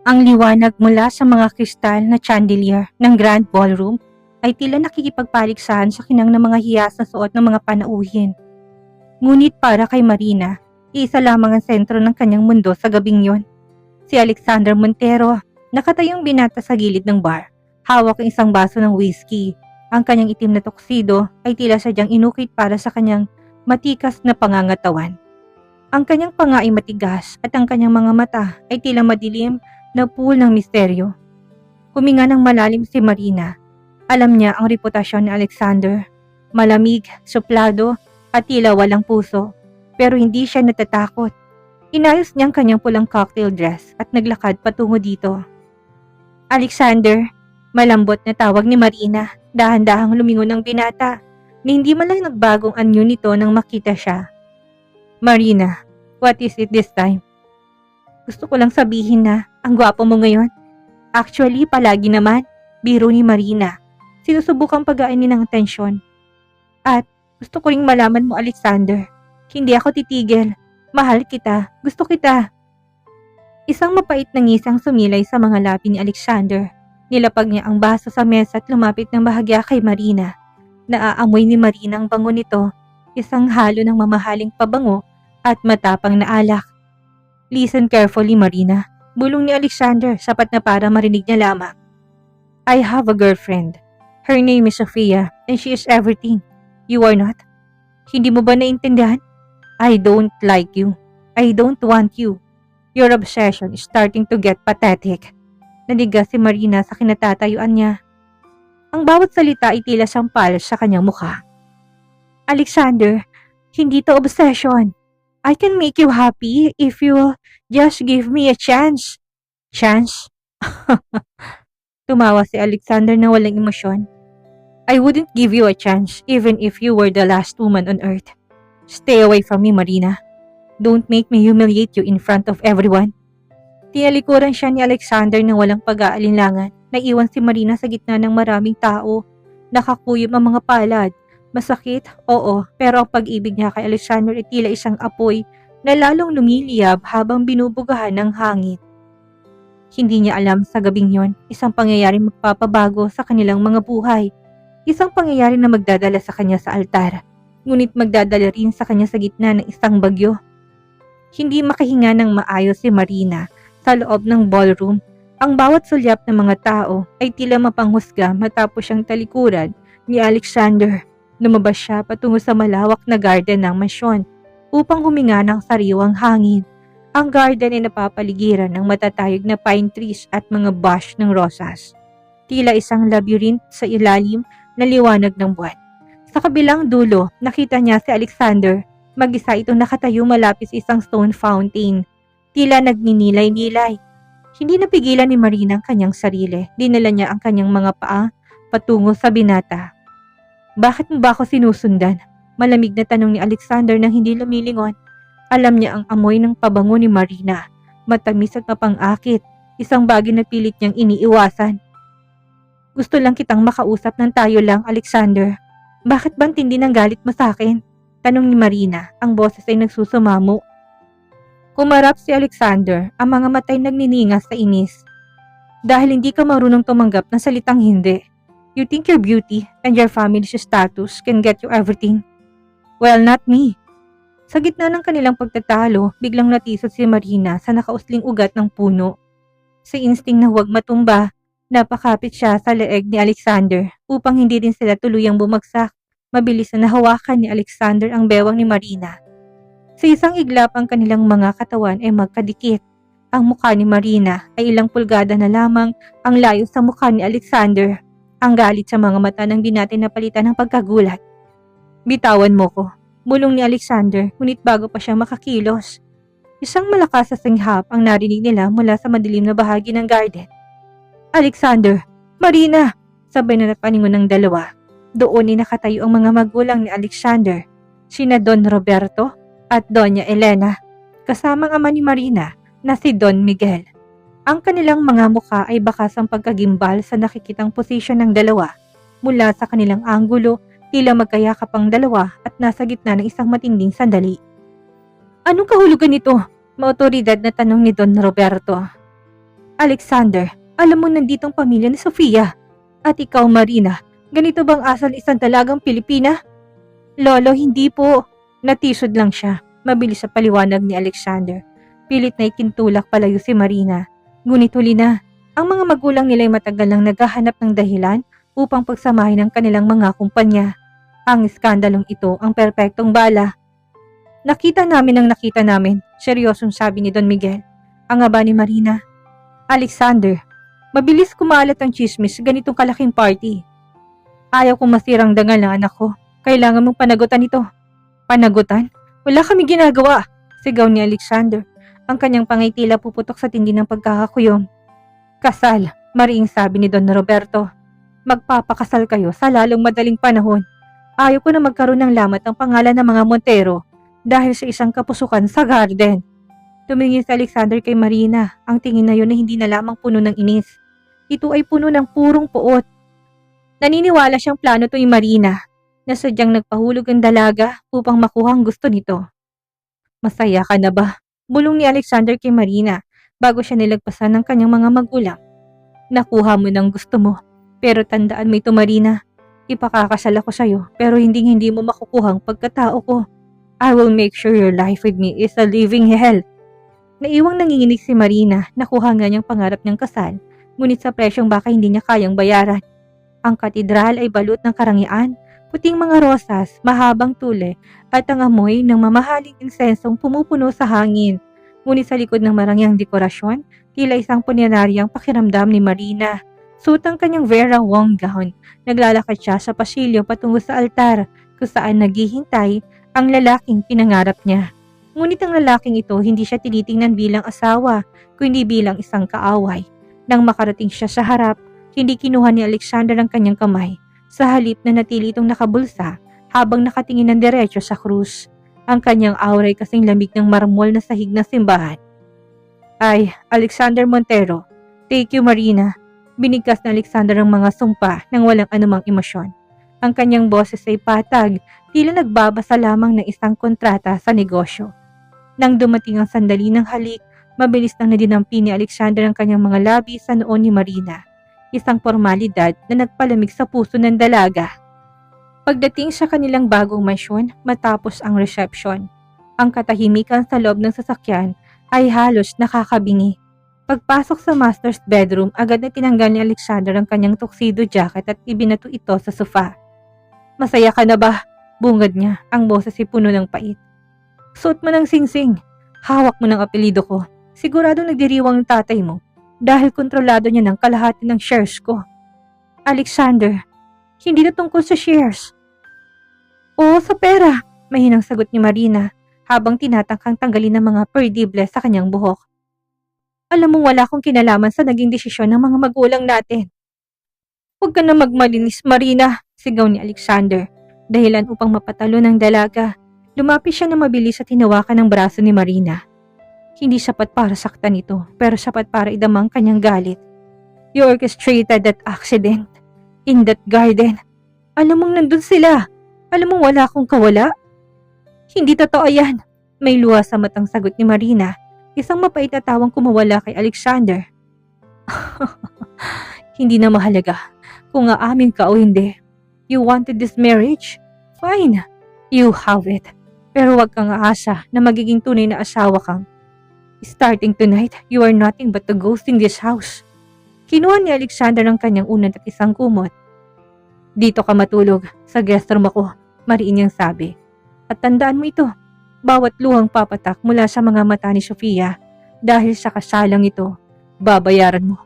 Ang liwanag mula sa mga kristal na chandelier ng Grand Ballroom ay tila nakikipagpaligsahan sa kinang ng mga hiyas na suot ng mga panauhin. Ngunit para kay Marina, isa lamang ang sentro ng kanyang mundo sa gabing yon. Si Alexander Montero, nakatayong binata sa gilid ng bar, hawak ang isang baso ng whiskey. Ang kanyang itim na tuxedo ay tila sadyang inukit para sa kanyang matikas na pangangatawan. Ang kanyang panga ay matigas at ang kanyang mga mata ay tila madilim na pool ng misteryo. Huminga ng malalim si Marina. Alam niya ang reputasyon ni Alexander. Malamig, suplado, at tila walang puso. Pero hindi siya natatakot. Inayos niya ang kanyang pulang cocktail dress at naglakad patungo dito. Alexander, malambot na tawag ni Marina. Dahan-dahang lumingon ng binata na hindi man lang nagbagong anyo nito nang makita siya. Marina, what is it this time? Gusto ko lang sabihin na ang gwapo mo ngayon. Actually, palagi naman, biro ni Marina. Sinusubukang pag-ainin ng tensyon. At gusto ko ring malaman mo, Alexander. Hindi ako titigil. Mahal kita. Gusto kita. Isang mapait na ngisang sumilay sa mga labi ni Alexander. Nilapag niya ang baso sa mesa at lumapit ng bahagya kay Marina. Naaamoy ni Marina ang bango nito. Isang halo ng mamahaling pabango at matapang na alak. Listen carefully, Marina. Bulong ni Alexander, sapat na para marinig niya lamang. I have a girlfriend. Her name is Sophia and she is everything. You are not. Hindi mo ba naintindihan? I don't like you. I don't want you. Your obsession is starting to get pathetic. Nanigas si Marina sa kinatatayuan niya. Ang bawat salita ay tila sampal sa kanyang mukha. Alexander, hindi to obsession. I can make you happy if you just give me a chance. Chance? Tumawa si Alexander na walang emosyon. I wouldn't give you a chance even if you were the last woman on earth. Stay away from me, Marina. Don't make me humiliate you in front of everyone. Tinalikuran siya ni Alexander na walang pag-aalinlangan. Naiwan si Marina sa gitna ng maraming tao. Nakakuyom ang mga palad. Masakit, oo, pero ang pag-ibig niya kay Alexander ay tila isang apoy na lalong lumiliyab habang binubugahan ng hangin. Hindi niya alam sa gabing yon, isang pangyayari magpapabago sa kanilang mga buhay. Isang pangyayari na magdadala sa kanya sa altar, ngunit magdadala rin sa kanya sa gitna ng isang bagyo. Hindi makahinga ng maayos si Marina sa loob ng ballroom. Ang bawat sulyap ng mga tao ay tila mapanghusga matapos siyang talikuran ni Alexander. Lumabas siya patungo sa malawak na garden ng mansyon upang huminga ng sariwang hangin. Ang garden ay napapaligiran ng matatayog na pine trees at mga bush ng rosas. Tila isang labyrinth sa ilalim na liwanag ng buwan. Sa kabilang dulo, nakita niya si Alexander. Mag-isa itong nakatayo malapit sa isang stone fountain. Tila nagninilay-nilay. Hindi napigilan ni Marina ang kanyang sarili. Dinala niya ang kanyang mga paa patungo sa binata. Bakit mo ba ako sinusundan? Malamig na tanong ni Alexander nang hindi lumilingon. Alam niya ang amoy ng pabango ni Marina. Matamis at mapang-akit. Isang bagay na pilit niyang iniiwasan. Gusto lang kitang makausap ng tayo lang, Alexander. Bakit bang tindi ng galit mo sa akin? Tanong ni Marina. Ang boses ay nagsusumamo. Kumarap si Alexander. Ang mga matay nagniningas sa inis. Dahil hindi ka marunong tumanggap ng salitang hindi. You think your beauty and your family's status can get you everything? Well, not me. Sa gitna ng kanilang pagtatalo, biglang natisod si Marina sa nakausling ugat ng puno. Sa insting na huwag matumba, napakapit siya sa leeg ni Alexander upang hindi din sila tuluyang bumagsak. Mabilis na nahawakan ni Alexander ang bewang ni Marina. Sa isang iglap ang kanilang mga katawan ay magkadikit. Ang mukha ni Marina ay ilang pulgada na lamang ang layo sa mukha ni Alexander. Ang galit sa mga mata ng binati na palitan ng pagkagulat. Bitawan mo ko, bulong ni Alexander, ngunit bago pa siya makakilos. Isang malakas na singhap ang narinig nila mula sa madilim na bahagi ng garden. Alexander! Marina! Sabay na napaningon ng dalawa. Doon ay nakatayo ang mga magulang ni Alexander, sina Don Roberto at Doña Elena, kasamang ama ni Marina na si Don Miguel. Ang kanilang mga mukha ay bakas ang pagkagimbal sa nakikitang posisyon ng dalawa. Mula sa kanilang anggulo, tila magkayakap ang dalawa at nasa gitna ng isang matinding sandali. Anong kahulugan nito? Maotoridad na tanong ni Don Roberto. Alexander, alam mo nanditong pamilya ni Sofia. At ikaw, Marina, ganito bang asal isang dalagang Pilipina? Lolo, hindi po. Natisod lang siya. Mabilis sa paliwanag ni Alexander. Pilit na ikintulak palayo si Marina. Ngunit huli na. Ang mga magulang nila ay matagal nang naghahanap ng dahilan upang pagsamahin ang kanilang mga kumpanya. Ang iskandalong ito ang perpektong bala. Nakita namin, seryosong sabi ni Don Miguel. Ang aba ni Marina. Alexander, mabilis kumalat ang chismis sa ganitong kalaking party. Ayaw kong masirang dangal ng anak ko. Kailangan mong panagutan ito. Panagutan? Wala kami ginagawa, sigaw ni Alexander. Ang kanyang pangay tila puputok sa tindi ng pagkakakuyom. Kasal, mariing sabi ni Don Roberto. Magpapakasal kayo sa lalong madaling panahon. Ayaw ko na magkaroon ng lamat ang pangalan ng mga Montero dahil sa isang kapusukan sa garden. Tumingin si Alexander kay Marina, ang tingin na yun ay hindi na lamang puno ng inis. Ito ay puno ng purong puot. Naniniwala siyang plano to ni Marina na sadyang nagpahulog ang dalaga upang makuha ang gusto nito. Masaya ka na ba? Bulong ni Alexander kay Marina bago siya nilagpasan ng kanyang mga magulang. Nakuha mo ng gusto mo, pero tandaan mo ito Marina. Ipakakasal ako sa'yo pero hindi mo makukuha ang pagkatao ko. I will make sure your life with me is a living hell. Naiwang nanginginig si Marina, nakuha nga niyang pangarap niyang kasal, ngunit sa presyong baka hindi niya kayang bayaran. Ang katedral ay balot ng karangyaan, puting mga rosas, mahabang tule, at ang amoy ng mamahaling insensong pumupuno sa hangin. Ngunit sa likod ng marangyang dekorasyon, tila isang punyaryang pakiramdam ni Marina. Suot ang kanyang Vera Wong gown, naglalakad siya sa pasilyo patungo sa altar, kung saan naghihintay ang lalaking pinangarap niya. Ngunit ang lalaking ito hindi siya tinitingnan bilang asawa, kundi bilang isang kaaway. Nang makarating siya sa harap, hindi kinuha ni Alexander ang kanyang kamay. Sa halip na natili itong nakabulsa habang nakatingin ng diretso sa krus. Ang kanyang aura ay kasing lamig ng marmol na sahig ng simbahan. Ay, Alexander Montero, thank you Marina. Binigkas na Alexander ang mga sumpa nang walang anumang emosyon. Ang kanyang boses ay patag, tila nagbabasa lamang ng isang kontrata sa negosyo. Nang dumating ang sandali ng halik, mabilis nang nadinampi ni Alexander ang kanyang mga labi sa noon ni Marina. Isang formalidad na nagpalamig sa puso ng dalaga. Pagdating sa kanilang bagong mansyon matapos ang reception, ang katahimikan sa loob ng sasakyan ay halos nakakabingi. Pagpasok sa master's bedroom, agad na tinanggal ni Alexander ang kanyang tuxedo jacket at ibinato ito sa sofa. Masaya ka na ba? Bungad niya, ang boses ay puno ng pait. Suot mo ng singsing. Hawak mo ng apelido ko. Sigurado nagdiriwang ng tatay mo dahil kontrolado niya ng kalahati ng shares ko. Alexander, hindi na tungkol sa shares. Oo, sa pera, mahinang sagot ni Marina habang tinatangkang tanggalin ng mga perdibles sa kanyang buhok. Alam mo wala akong kinalaman sa naging desisyon ng mga magulang natin. Huwag ka na magmalinis, Marina, sigaw ni Alexander, dahilan upang mapatalo ng dalaga. Lumapit siya na mabilis at hinawakan ng braso ni Marina. Hindi sapat para saktan ito, pero sapat para idamang kanyang galit. You orchestrated that accident in that garden. Alam mong nandun sila. Alam mong wala akong kawala. Hindi totoo yan. May luha sa matang sagot ni Marina, isang mapait na tawang kumawala kay Alexander. Hindi na mahalaga kung aamin ka o hindi. You wanted this marriage? Fine, you have it. Pero huwag kang aasa na magiging tunay na asawa kang. Starting tonight, you are nothing but a ghost in this house. Kinuha ni Alexander ang kanyang unat at isang kumot. Dito ka matulog, sa guest room ako, mariin niyang sabi. At tandaan mo ito, bawat luhang papatak mula sa mga mata ni Sofia, dahil sa kasalang ito, babayaran mo.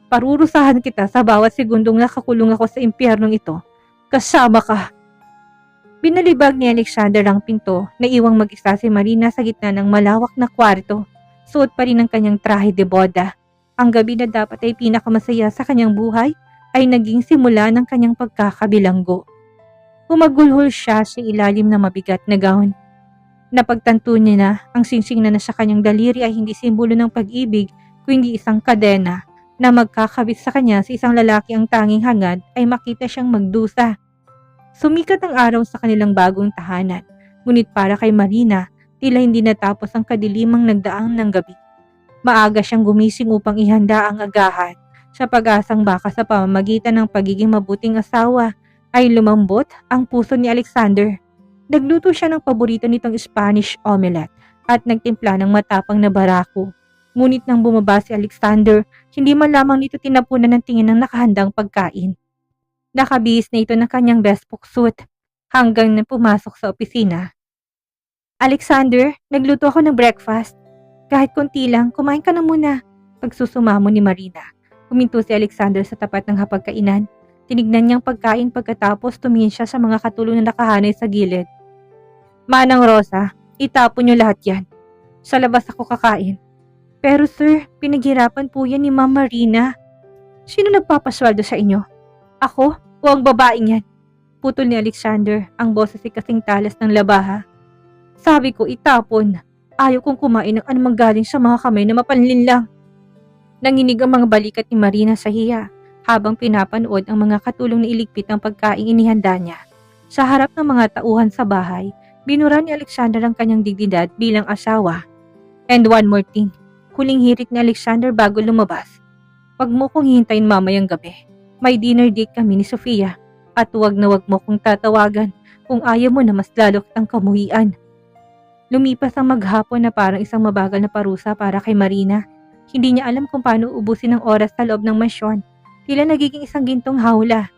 Parurusahan kita sa bawat segundong nakakulong ako sa impyernong ito. Kasama ka. Binalibag ni Alexander ang pinto na iwang mag-isa si Marina sa gitna ng malawak na kwarto. Suot pa rin ang kanyang trahe de boda. Ang gabi na dapat ay pinakamasaya sa kanyang buhay ay naging simula ng kanyang pagkakabilanggo. Humagulhol siya sa ilalim ng mabigat na gown. Napagtanto niya na ang singsing na nasa kanyang daliri ay hindi simbolo ng pag-ibig kundi isang kadena na magkakabit sa kanya sa isang lalaki ang tanging hangad ay makita siyang magdusa. Sumikat ang araw sa kanilang bagong tahanan, ngunit para kay Marina, tila hindi natapos ang kadilimang nagdaang ng gabi. Maaga siyang gumising upang ihanda ang agahan sa pag-asang baka sa pamamagitan ng pagiging mabuting asawa ay lumambot ang puso ni Alexander. Nagluto siya ng paborito nitong Spanish omelette at nagtimpla ng matapang na barako. Ngunit nang bumaba si Alexander, hindi man lamang nito tinapunan ng tingin ng nakahandang pagkain. Nakabihis na ito ng kanyang bespoke suit hanggang na pumasok sa opisina. Alexander, nagluto ako ng breakfast. Kahit konti lang, kumain ka na muna. Pagsusumamo ni Marina. Huminto si Alexander sa tapat ng hapagkainan. Tinignan niyang pagkain pagkatapos tumingin siya sa mga katulong na nakahanay sa gilid. Manang Rosa, itapon niyo lahat yan. Sa labas ako kakain. Pero sir, pinaghirapan po yan ni Ma'am Marina. Sino nagpapasweldo sa inyo? Ako o ang babaeng yan? Putol ni Alexander, ang boses ay kasing talas ng labaha. Sabi ko itapon. Ayaw kong kumain ng anumang galing sa mga kamay na mapanlin lang. Nanginig ang mga balikat ni Marina sa hiya habang pinapanood ang mga katulong na iligpit ang pagkain inihanda niya. Sa harap ng mga tauhan sa bahay, binura ni Alexander ang kanyang dignidad bilang asawa. And one more thing, huling hirit ni Alexander bago lumabas. Wag mo kong hihintayin mamayang gabi. May dinner date kami ni Sofia at wag na wag mo kong tatawagan kung ayaw mo na mas lalo kitang kamuhian. Lumipas ang maghapon na parang isang mabagal na parusa para kay Marina. Hindi niya alam kung paano ubusin ang oras sa loob ng mansyon. Tila nagiging isang gintong hawla.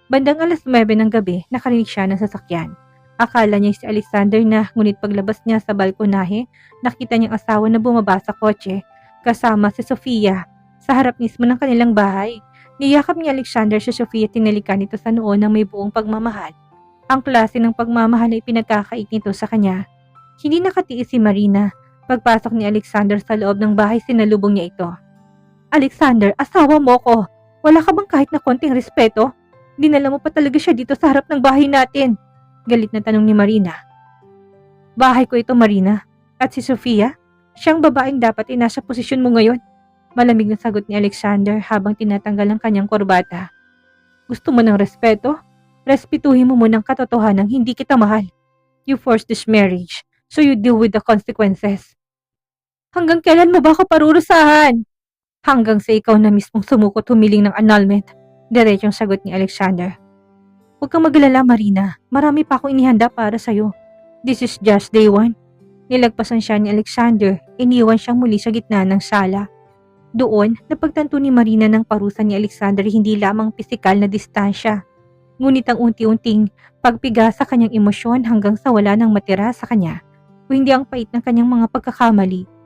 Bandang 9:00 ng gabi, nakarinig siya ng sasakyan. Akala niya si Alexander na, ngunit paglabas niya sa balkonahe, nakita niyang asawa na bumaba sa kotse, kasama si Sofia, sa harap mismo ng kanilang bahay. Niyakap ni Alexander si Sofia at tinalikan nito sa noo ng may buong pagmamahal. Ang klase ng pagmamahal ay pinagkakait nito sa kanya. Hindi nakatiis si Marina. Pagpasok ni Alexander sa loob ng bahay, sinalubong niya ito. Alexander, asawa mo ko. Wala ka bang kahit na konting respeto? Dinala mo pa talaga siya dito sa harap ng bahay natin. Galit na tanong ni Marina. Bahay ko ito, Marina. At si Sofia? Siyang babaeng dapat ay nasa posisyon mo ngayon. Malamig na sagot ni Alexander habang tinatanggal ang kanyang korbata. Gusto mo ng respeto? Respetuhin mo muna ang katotohanan hindi kita mahal. You forced this marriage. So you deal with the consequences. Hanggang kailan mo ba ako parurusahan? Hanggang sa ikaw na mismong sumukot humiling ng annulment. Diretsong sagot ni Alexander. Huwag kang magalala, Marina. Marami pa akong inihanda para sa'yo. This is just day one. Nilagpasan siya ni Alexander. Iniwan siyang muli sa gitna ng sala. Doon, napagtanto ni Marina ng parusa ni Alexander hindi lamang pisikal na distansya. Ngunit ang unti-unting pagpiga sa kanyang emosyon hanggang sa wala nang matira sa kanya. O hindi ang pait ng kanyang mga pagkakamali.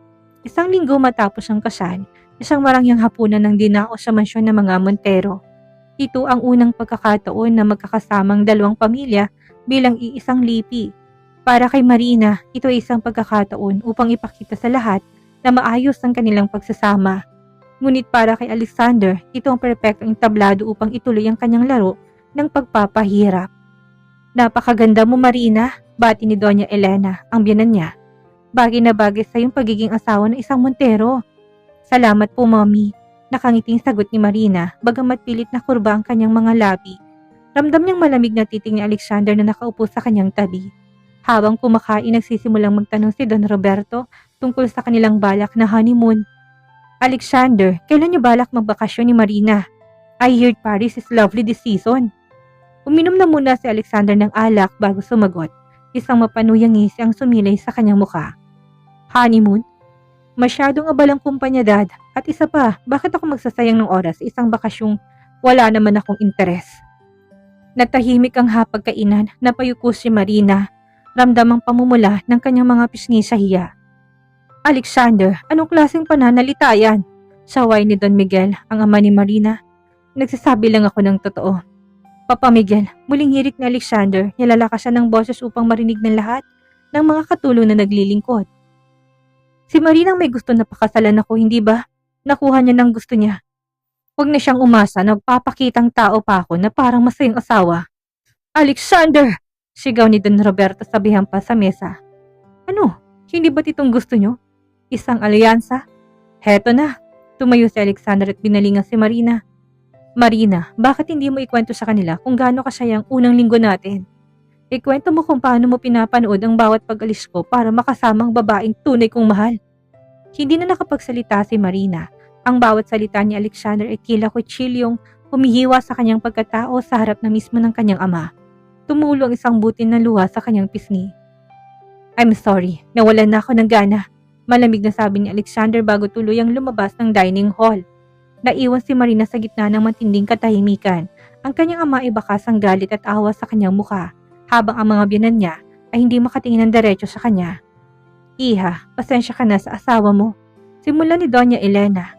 Isang linggo matapos ang kasal, isang marangyang hapunan ng dinao sa mansyon ng mga Montero. Ito ang unang pagkakataon na magkakasamang dalawang pamilya bilang iisang lipi. Para kay Marina, ito ay isang pagkakataon upang ipakita sa lahat na maayos ang kanilang pagsasama. Ngunit para kay Alexander, ito ang perpektong entablado upang ituloy ang kanyang laro ng pagpapahirap. Napakaganda mo, Marina, bati ni Doña Elena, ang biyanan niya. Bagay na bagay sa iyong pagiging asawa ng isang Montero. Salamat po, Mommy. Nakangiting sagot ni Marina, bagamat pilit na kurba ang kanyang mga labi. Ramdam niyang malamig na titing ni Alexander na nakaupo sa kanyang tabi. Habang kumakain, nagsisimulang magtanong si Don Roberto tungkol sa kanilang balak na honeymoon. Alexander, kailan niyo balak magbakasyon ni Marina? I heard Paris is lovely this season. Uminom na muna si Alexander ng alak bago sumagot. Isang mapanuyang ngisi ang sumilay sa kanyang mukha. Honeymoon? Masyadong abalang kumpanyadad. At isa pa, bakit ako magsasayang ng oras sa isang bakasyong wala naman akong interes? Natahimik ang hapagkainan, napayuko si Marina. Ramdam ang pamumula ng kanyang mga pisngi sa hiya. Alexander, anong klaseng pananalita yan? Saway ni Don Miguel, ang ama ni Marina. Nagsasabi lang ako ng totoo. Papa Miguel, muling hirit ni Alexander, nilalakasan ng boses upang marinig ng lahat ng mga katulong na naglilingkod. Si Marina may gusto na pakasalan ako, hindi ba? Nakuha niya ng gusto niya. Huwag na siyang umasa na magpapakitang tao pa ako na parang masayang asawa. Alexander! Sigaw ni Don Roberto sabihan pa sa mesa. Ano? Hindi ba't itong gusto niyo? Isang alyansa? Heto na. Tumayo si Alexander at binalingan si Marina. Marina, bakit hindi mo ikwento sa kanila kung gaano kasaya ang unang linggo natin? Ikwento mo kung paano mo pinapanood ang bawat pag-alis ko para makasamang babaeng tunay kong mahal. Hindi na nakapagsalita si Marina. Ang bawat salita ni Alexander ay tila kutsilyong humihiwa sa kanyang pagkatao sa harap na mismo ng kanyang ama. Tumulo ang isang butin ng luha sa kanyang pisngi. I'm sorry, nawalan na ako ng gana. Malamig na sabi ni Alexander bago tuluyang lumabas ng dining hall. Naiwan si Marina sa gitna ng matinding katahimikan. Ang kanyang ama ay bakas ang galit at awa sa kanyang mukha, habang ang mga biyanan niya ay hindi makatingin ng diretso sa kanya. Iha, pasensya ka na sa asawa mo. Simula ni Doña Elena.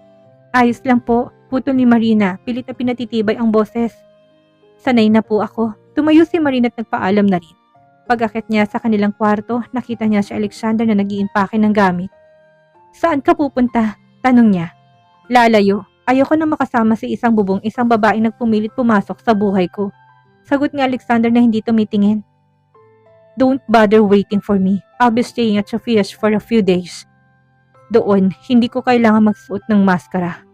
Ayos lang po, putol ni Marina, pilit na pinatitibay ang boses. Sanay na po ako. Tumayo si Marina at nagpaalam na rin. Pag-akit niya sa kanilang kwarto, nakita niya si Alexander na nag-iimpake ng gamit. Saan ka pupunta? Tanong niya. Lalayo. Ayoko na makasama si isang bubong isang babaeng nagpumilit pumasok sa buhay ko. Sagot ni Alexander na hindi tumitingin. Don't bother waiting for me. I'll be staying at Sophia's for a few days. Doon, hindi ko kailangan magsuot ng maskara.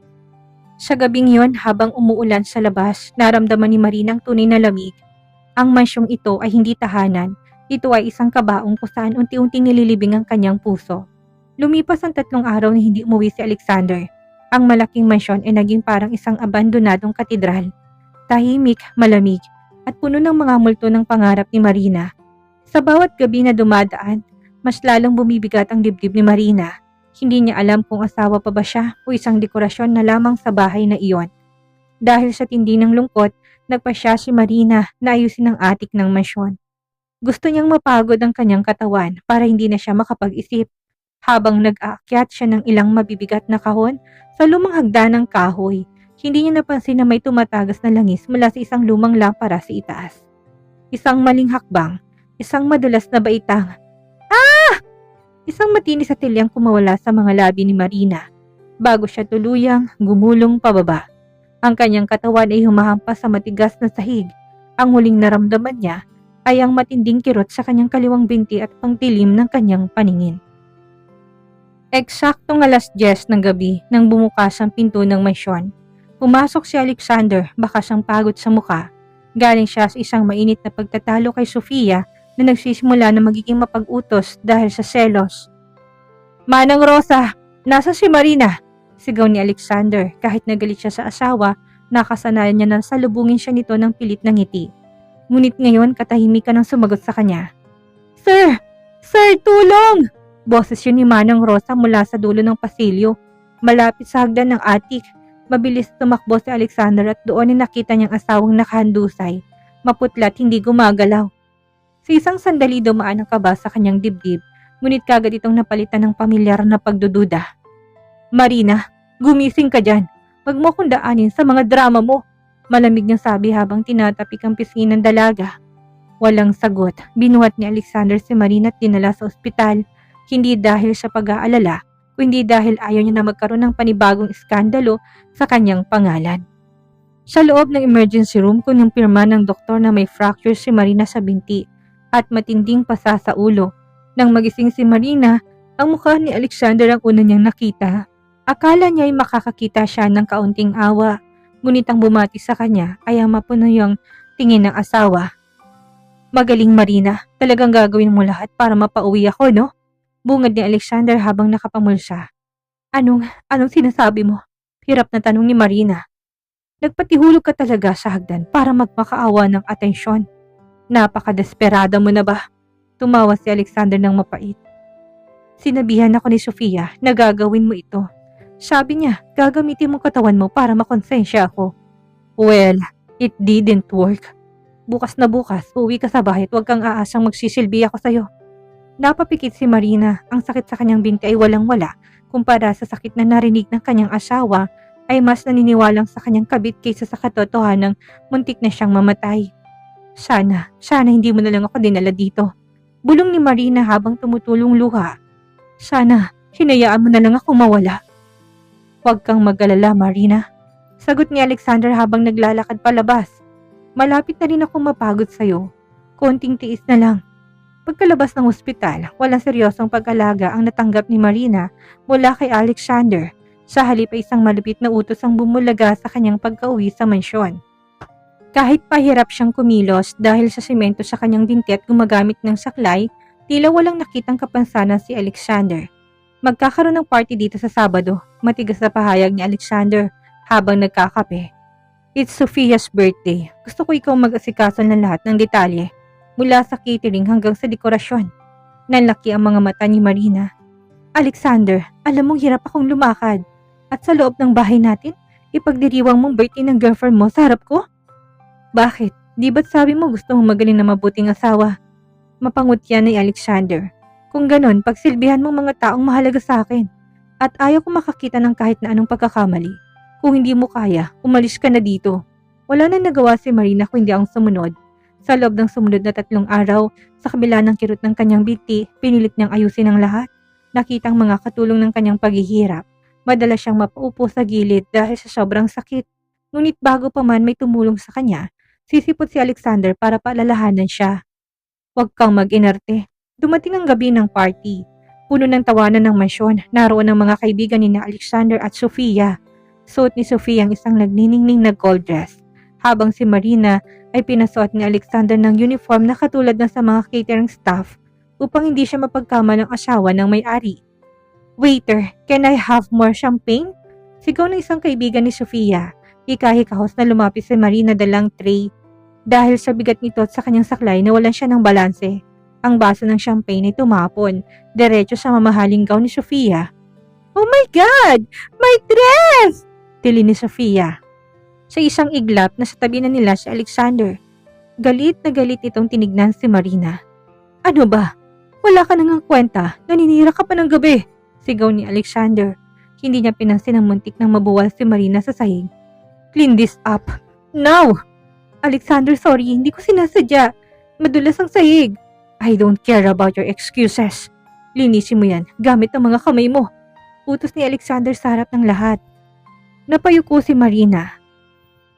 Sa gabing yon, habang umuulan sa labas, naramdaman ni Marina ang tunay na lamig. Ang mansyong ito ay hindi tahanan. Ito ay isang kabaong kung saan unti-unting nililibing ang kanyang puso. Lumipas ang 3 araw na hindi umuwi si Alexander. Ang malaking mansyon ay naging parang isang abandonadong katedral. Tahimik, malamig, at puno ng mga multo ng pangarap ni Marina. Sa bawat gabi na dumadaan, mas lalong bumibigat ang dibdib ni Marina. Hindi niya alam kung asawa pa ba siya o isang dekorasyon na lamang sa bahay na iyon. Dahil sa tindi ng lungkot, nagpasya si Marina na ayusin ang atik ng mansyon. Gusto niyang mapagod ang kanyang katawan para hindi na siya makapag-isip. Habang nag-aakyat siya ng ilang mabibigat na kahon sa lumang hagdan ng kahoy, hindi niya napansin na may tumatagas na langis mula sa isang lumang lampara sa itaas. Isang maling hakbang, isang madulas na baitang. Ah! Isang matinis sa tilyang kumawala sa mga labi ni Marina bago siya tuluyang gumulong pababa. Ang kanyang katawan ay humahampas sa matigas na sahig. Ang huling naramdaman niya ay ang matinding kirot sa kanyang kaliwang binti at pangtilim ng kanyang paningin. Eksaktong 10:00 ng gabi nang bumukas ang pinto ng mansyon. Pumasok si Alexander, bakas ang pagod sa muka. Galing siya sa isang mainit na pagtatalo kay Sofia na nagsisimula na magiging mapag-utos dahil sa selos. Manang Rosa, nasa si Marina? Sigaw ni Alexander. Kahit nagalit siya sa asawa, nakasanayan niya na salubungin siya nito ng pilit na ngiti. Ngunit ngayon katahimikan ang sumagot sa kanya. Sir! Sir, tulong! Boses yun ni Manang Rosa mula sa dulo ng pasilyo. Malapit sa hagdan ng atik, mabilis tumakbo si Alexander at doon ay nakita niyang asawang nakahandusay, maputla at hindi gumagalaw. Sa isang sandali dumaan ang kaba sa kanyang dibdib, ngunit kagad itong napalitan ng pamilyar na pagdududa. Marina, gumising ka dyan. Wag mo akong daanin sa mga drama mo. Malamig niyang sabi habang tinatapik ang pisngi ng dalaga. Walang sagot, binuhat ni Alexander si Marina at dinala sa ospital. Hindi dahil sa pag-aalala, kundi dahil ayaw niya na magkaroon ng panibagong iskandalo sa kanyang pangalan. Sa loob ng emergency room, kinumpirma ng doktor na may fracture si Marina sa binti at matinding pasa sa ulo. Nang magising si Marina, ang mukha ni Alexander ang una niyang nakita. Akala niya ay makakakita siya ng kaunting awa, ngunit ang bumati sa kanya ay ang mapunuyang tingin ng asawa. Magaling Marina, talagang gagawin mo lahat para mapauwi ako, no? Bungad ni Alexander habang nakapamulsa. Anong sinasabi mo? Hirap na tanong ni Marina. Nagpatihulog ka talaga sa hagdan para magmakaawa ng atensyon. Napakadesperada mo na ba? Tumawa si Alexander ng mapait. Sinabihan ako ni Sofia na gagawin mo ito. Sabi niya, gagamitin mo katawan mo para makonsensya ako. Well, it didn't work. Bukas na bukas, uwi ka sa bahay at huwag kang aasang magsisilbi ako sa'yo. Napapikit si Marina, ang sakit sa kanyang binti ay walang-wala kumpara sa sakit na narinig ng kanyang asawa ay mas naniniwalang sa kanyang kabit kaysa sa katotohanang muntik na siyang mamatay. Sana hindi mo na lang ako dinala dito. Bulong ni Marina habang tumutulong luha. Sana, hinayaan mo na lang ako mawala. Huwag kang mag-alala, Marina. Sagot ni Alexander habang naglalakad palabas. Malapit na rin ako mapagod sa'yo. Konting tiis na lang. Pagkalabas ng ospital, walang seryosong pag-alaga ang natanggap ni Marina mula kay Alexander. Sa halip ay isang malupit na utos ang bumulaga sa kanyang pagka-uwi sa mansyon. Kahit pahirap siyang kumilos dahil sa semento sa kanyang binti at gumagamit ng saklay, tila walang nakitang kapansanan si Alexander. Magkakaroon ng party dito sa Sabado, matigas na pahayag ni Alexander habang nagkakape. It's Sophia's birthday. Gusto ko ikaw mag-asikaso ng lahat ng detalye, mula sa catering hanggang sa dekorasyon. Nanlaki ang mga mata ni Marina. Alexander, alam mong hirap akong lumakad. At sa loob ng bahay natin, ipagdiriwang mong birthday ng girlfriend mo sa harap ko? Bakit? Di ba't sabi mo gusto mong magaling na mabuting asawa? Mapangutya ni Alexander. Kung ganon, pagsilbihan mo mga taong mahalaga sa akin. At ayaw ko makakita ng kahit na anong pagkakamali. Kung hindi mo kaya, umalis ka na dito. Wala na nagawa si Marina kundi ang sumunod. Sa loob ng sumunod na 3 araw, sa kabila ng kirot ng kanyang binti, pinilit niyang ayusin ang lahat. Nakitang mga katulong ng kanyang paghihirap. Madalas siyang mapaupo sa gilid dahil sa sobrang sakit. Ngunit bago pa man may tumulong sa kanya, sisipot si Alexander para paalalahanan siya. Huwag kang mag-inarte. Dumating ang gabi ng party. Puno ng tawanan ng mansyon, naroon ang mga kaibigan ni Alexander at Sofia. Suot ni Sofia ang isang nagniningning na gold dress, habang si Marina ay pinasuot ni Alexander ng uniform na katulad ng sa mga catering staff upang hindi siya mapagkama ng asawa ng may-ari. Waiter, can I have more champagne? Sigaw ng isang kaibigan ni Sofia. Hikahikahos na lumapit si Marina dalang tray. Dahil sa bigat nito at sa kanyang saklay nawalan siya ng balanse. Ang baso ng champagne ay tumapon, diretso sa mamahaling gown ni Sofia. Oh my God! My dress! Tili ni Sofia. Sa isang iglap, nasa tabi na nila si Alexander. Galit na galit itong tinignan si Marina. Ano ba? Wala ka nang kwenta, naninira ka pa ng gabi, sigaw ni Alexander. Hindi niya pinansin ang muntik nang mabuwal si Marina sa sahig. Clean this up. Now! Alexander, sorry, hindi ko sinasadya. Madulas ang sahig. I don't care about your excuses. Linisin mo yan gamit ang mga kamay mo. Utos ni Alexander sa harap ng lahat. Napayuko si Marina.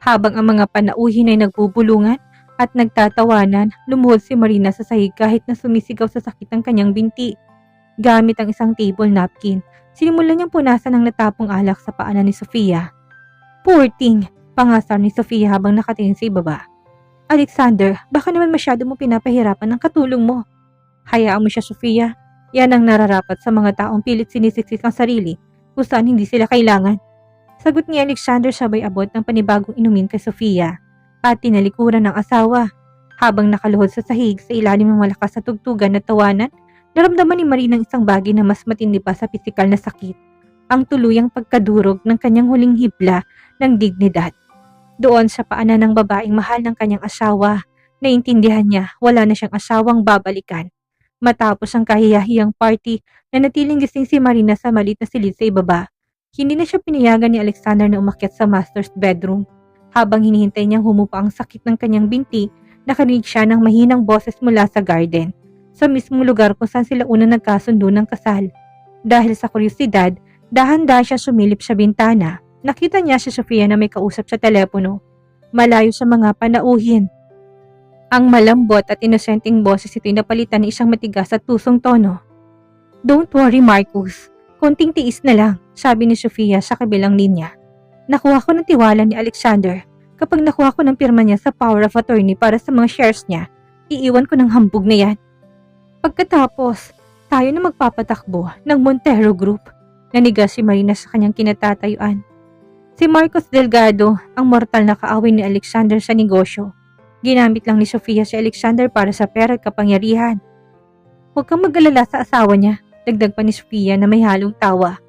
Habang ang mga panauhin ay nagbubulungan at nagtatawanan, lumuhod si Marina sa sahig kahit na sumisigaw sa sakit ng kanyang binti. Gamit ang isang table napkin, sinimulan niyang punasan ang natapong alak sa paanan ni Sofia. Poor thing, pangasar ni Sofia habang nakatingin sa ibaba. Alexander, baka naman masyado mo pinapahirapan ng katulong mo. Hayaan mo siya, Sofia. Yan ang nararapat sa mga taong pilit sinisiksik ang sarili kung saan hindi sila kailangan. Sagot ni Alexander sabay abot ng panibagong inumin kay Sofia at tinalikuran ng asawa. Habang nakaluhod sa sahig sa ilalim ng malakas na tugtugan na tawanan, naramdaman ni Marina ang isang bagay na mas matindi pa sa pisikal na sakit. Ang tuluyang pagkadurog ng kanyang huling hibla ng dignidad. Doon sa paanan ng babaeng mahal ng kanyang asawa, naintindihan niya wala na siyang asawang babalikan. Matapos ang kahiyahiyang party, nanatiling gising si Marina sa maliit na silid sa ibaba. Hindi na siya pinayagan ni Alexander na umakyat sa master's bedroom. Habang hinihintay niyang humupa ang sakit ng kanyang binti, nakarinig siya ng mahinang boses mula sa garden, sa mismong lugar kung saan sila unang nagkasundo ng kasal. Dahil sa kuryosidad, dahan-dahan siya sumilip sa bintana. Nakita niya si Sofia na may kausap sa telepono, malayo sa mga panauhin. Ang malambot at inosenteng boses ito'y napalitan ng isang matigas at tusong tono. Don't worry, Marcus. Konting tiis na lang, sabi ni Sofia sa kabilang linya. Nakuha ko ng tiwala ni Alexander. Kapag nakuha ko ng pirma niya sa power of attorney para sa mga shares niya, iiwan ko ng hambog na yan. Pagkatapos, tayo na magpapatakbo ng Montero Group. Nanigas si Marina sa kanyang kinatatayuan. Si Marcos Delgado, ang mortal na kaaway ni Alexander sa negosyo. Ginamit lang ni Sofia si Alexander para sa pera at kapangyarihan. Huwag kang mag-alala sa asawa niya, dagdag pa ni Sofia na may halong tawa.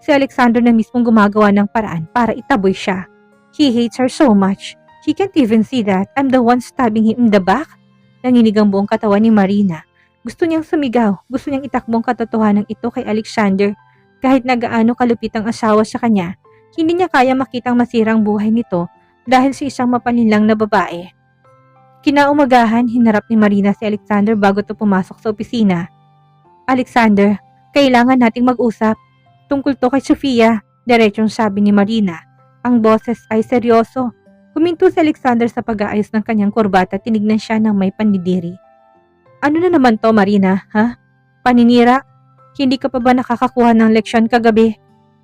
Si Alexander na mismong gumagawa ng paraan para itaboy siya. He hates her so much. He can't even see that I'm the one stabbing him in the back. Nanginig ang buong katawan ni Marina. Gusto niyang sumigaw, gusto niyang itakbo ang katotohanan ito kay Alexander. Kahit na gaano kalupit ang asawa sa kanya, hindi niya kaya makitang masirang buhay nito dahil sa isang mapalinlang na babae. Kinaumagahan, hinarap ni Marina si Alexander bago ito pumasok sa opisina. Alexander, kailangan nating mag-usap. Tungkol to kay Sofia, diretsong sabi ni Marina. Ang boses ay seryoso. Huminto si Alexander sa pag-aayos ng kanyang kurbata at tinignan siya ng may pandidiri. Ano na naman to, Marina, ha? Paninira? Hindi ka pa ba nakakakuha ng leksyon kagabi?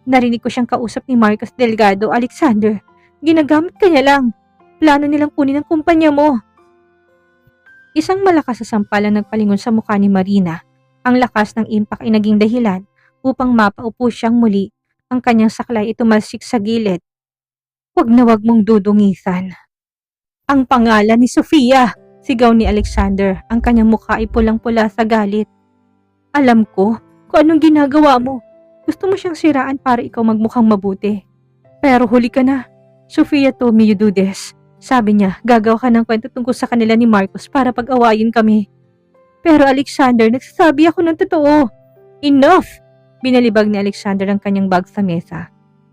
Narinig ko siyang kausap ni Marcos Delgado. Alexander, ginagamit ka niya lang. Plano nilang kunin ang kumpanya mo. Isang malakas na sampalan nagpalingon sa mukha ni Marina. Ang lakas ng impact ay naging dahilan upang mapaupo siyang muli. Ang kanyang saklay ay tumalsik sa gilid. "Huwag na huwag mong dudungisan." "Ang pangalan ni Sofia!" sigaw ni Alexander. Ang kanyang mukha ay pulang-pula sa galit. "Alam ko kung anong ginagawa mo. Gusto mo siyang siraan para ikaw magmukhang mabuti. Pero huli ka na. Sofia told me you do this. Sabi niya, gagawa ka ng kwento tungkol sa kanila ni Marcos para pag-awayin kami. Pero Alexander, nagsasabi ako ng totoo." "Enough!" Binalibag ni Alexander ang kanyang bag sa mesa.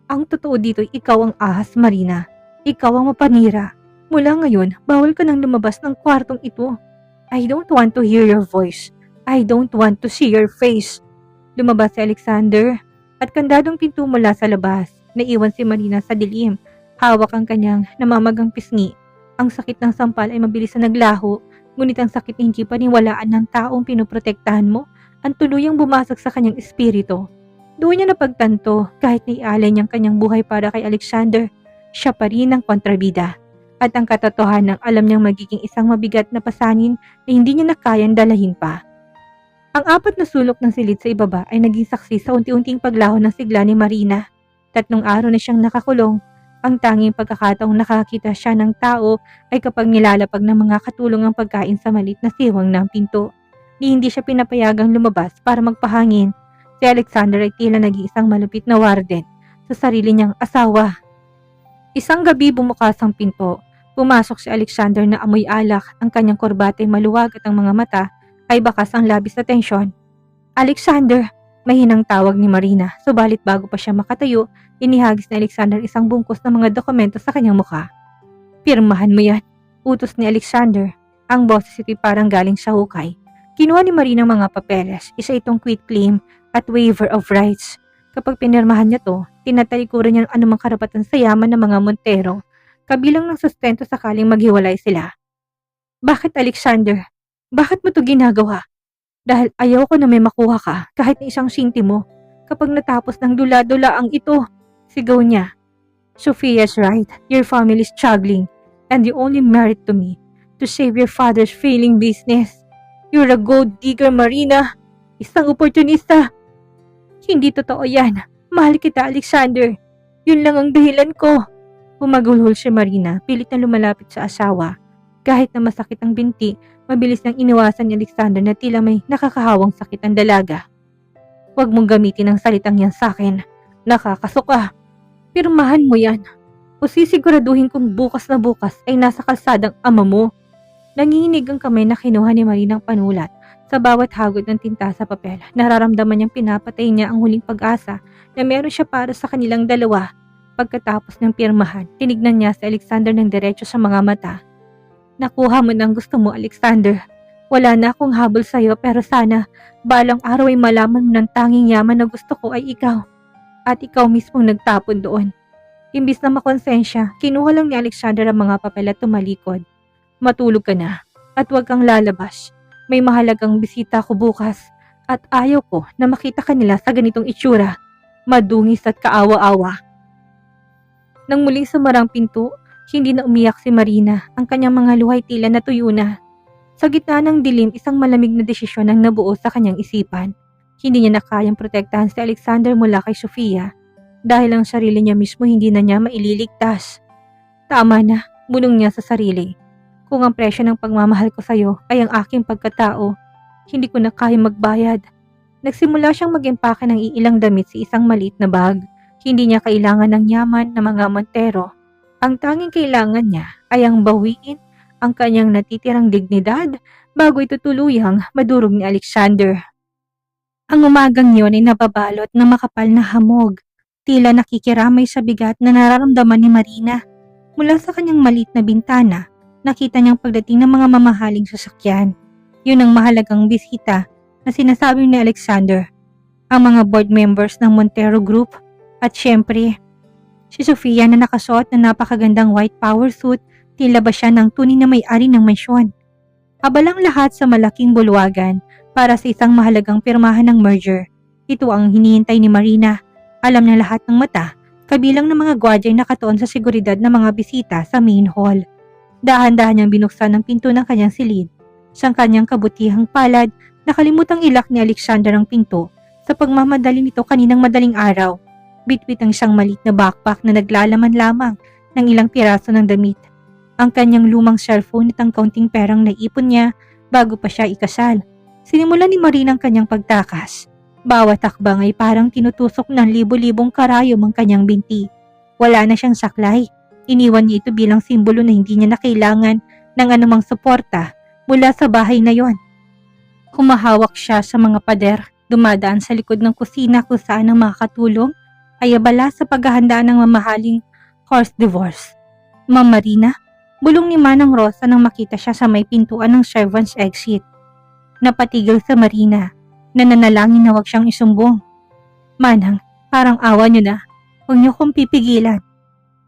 "Ang totoo dito, ikaw ang ahas, Marina. Ikaw ang mapanira. Mula ngayon, bawal ka nang lumabas ng kwartong ito. I don't want to hear your voice. I don't want to see your face." Lumabas si Alexander at kandadong pinto mula sa labas. Naiwan si Marina sa dilim. Hawak ang kanyang namamagang pisngi. Ang sakit ng sampal ay mabilis na naglaho, ngunit ang sakit na hindi paniwalaan ng taong pinoprotektahan mo ang tuluyang bumasag sa kanyang espiritu. Doon niya napagtanto, kahit naialay niyang kanyang buhay para kay Alexander, siya pa rin ang kontrabida. At ang katotohanan, alam niyang magiging isang mabigat na pasanin na hindi niya na kayang dalahin pa. Ang apat na sulok ng silid sa ibaba ay naging saksi sa unti-unting paglaho ng sigla ni Marina. 3 araw na siyang nakakulong. Ang tanging pagkakataong nakakita siya ng tao ay kapag nilalapag ng mga katulong ang pagkain sa malit na siwang ng pinto. Hindi siya pinapayagang lumabas para magpahangin. Si Alexander ay tila nag-iisang malupit na warden sa sarili niyang asawa. Isang gabi bumukas ang pinto. Pumasok si Alexander na amoy alak. Ang kanyang korbata ay maluwag at ang mga mata ay bakas ang labis na tensyon. "Alexander!" Mahinang tawag ni Marina, subalit bago pa siya makatayo, inihagis ni Alexander isang bungkus ng mga dokumento sa kanyang mukha. "Pirmahan mo yan," utos ni Alexander. Ang boses ito'y parang galing sa hukay. Kinuha ni Marina ang mga papeles, isa itong quitclaim at waiver of rights. Kapag pinirmahan niya to, tinatalikuran niya ang anumang karapatan sa yaman ng mga Montero, kabilang ng sustento sakaling maghiwalay sila. "Bakit, Alexander? Bakit mo to ginagawa?" "Dahil ayaw ko na may makuha ka kahit na isang sintimo kapag natapos ng dula-dula ang ito," sigaw niya. "Sophia's right. Your family is struggling and you only married to me to save your father's failing business. You're a gold digger, Marina. Isang oportunista." "Hindi totoo yan. Mahal kita, Alexander. Yun lang ang dahilan ko." Humagulhol si Marina, pilit na lumalapit sa asawa. Kahit na masakit ang binti, mabilis nang iniwasan ni Alexander na tila may nakakahawang sakit ang dalaga. "Huwag mong gamitin ang salitang yan sa akin. Nakakasuka. Pirmahan mo yan. O sisiguraduhin kong bukas na bukas ay nasa kalsadang ama mo." Nanginginig ang kamay na kinuha ni Marinang panulat. Sa bawat hagod ng tinta sa papel, nararamdaman niyang pinapatay niya ang huling pag-asa na meron siya para sa kanilang dalawa. Pagkatapos ng pirmahan, tinignan niya si Alexander ng diretso sa mga mata. "Nakuha mo na ang gusto mo, Alexander. Wala na akong habol sa'yo, pero sana balang araw ay malaman mo ng tanging yaman na gusto ko ay ikaw. At ikaw mismong nagtapon doon." Imbis na makonsensya, kinuha lang ni Alexander ang mga papel at tumalikod. "Matulog ka na at huwag kang lalabas. May mahalagang bisita ko bukas at ayaw ko na makita kanila sa ganitong itsura, madungis at kaawa-awa." Nang muling sumarang pinto, hindi na umiyak si Marina. Ang kanyang mga luhay tila natuyo na. Sa gitna ng dilim, isang malamig na desisyon ang nabuo sa kanyang isipan. Hindi niya na kayang protektahan si Alexander mula kay Sofia dahil ang sarili niya mismo hindi na niya maililigtas. "Tama na," bulong niya sa sarili. "Kung ang presyo ng pagmamahal ko sa'yo ay ang aking pagkatao, hindi ko na kayang magbayad." Nagsimula siyang mag-empake ng iilang damit sa isang maliit na bag. Hindi niya kailangan ng yaman na mga Montero. Ang tanging kailangan niya ay ang bawiin ang kanyang natitirang dignidad bago ito tuluyang madurog ni Alexander. Ang umagang yun ay nababalot ng makapal na hamog. Tila nakikiramay sa bigat na nararamdaman ni Marina. Mula sa kanyang maliit na bintana, nakita niyang pagdating ng mga mamahaling sasakyan. Yun ang mahalagang bisita na sinasabi ni Alexander. Ang mga board members ng Montero Group at syempre, si Sofia na nakasuot na napakagandang white power suit, tila ba siya ng tunay na may-ari ng mansyon. Abalang lahat sa malaking bulwagan para sa isang mahalagang pirmahan ng merger. Ito ang hinihintay ni Marina. Alam na lahat ng mata, kabilang ng mga gwardiya ay nakatuon sa seguridad ng mga bisita sa main hall. Dahan-dahan niyang binuksan ang pinto ng kanyang silid. Sa kanyang kabutihang palad, nakalimutang ilak ni Alexander ang pinto. Sa pagmamadali nito kaninang madaling araw, bitbit ang isang maliit na backpack na naglalaman lamang ng ilang piraso ng damit, ang kanyang lumang cellphone at ang kaunting perang naipon niya bago pa siya ikasal. Sinimulan ni Marina ang kanyang pagtakas. Bawat hakbang ay parang tinutusok ng libo-libong karayom ang kanyang binti. Wala na siyang saklay. Iniwan niya ito bilang simbolo na hindi niya na kailangan ng anumang suporta mula sa bahay na yon. Humahawak siya sa mga pader, dumadaan sa likod ng kusina kung saan ang makakatulong ay abala sa paghahanda ng mamahaling horse divorce. Ma'am Marina, bulong ni Manang Rosa nang makita siya sa may pintuan ng servant's exit. Napatigil sa Marina, nananalangin na wag siyang isumbong. Manang, parang awa niyo na. Huwag niyo kong pipigilan.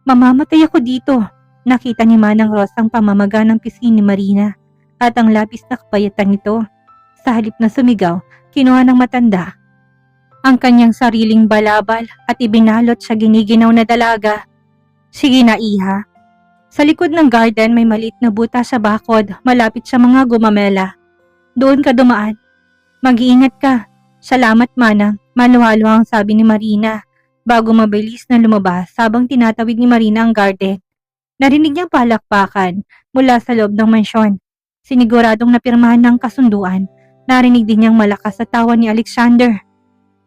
Mamamatay ako dito. Nakita ni Manang Rosa ang pamamaga ng pisngi ni Marina at ang labis na kapayatan nito. Sa halip na sumigaw, kinuha ng matanda ang kanyang sariling balabal at ibinalot sa giniginaw na dalaga. Sige na, iha. Sa likod ng garden may maliit na buta sa bakod malapit sa mga gumamela. Doon ka dumaan. Mag-iingat ka. Salamat, Manang. Maluhalo ang sabi ni Marina bago mabilis na lumabas habang tinatawid ni Marina ang garden. Narinig niyang palakpakan mula sa loob ng mansyon. Siniguradong napirmahan ng kasunduan. Narinig din niyang malakas sa tawa ni Alexander.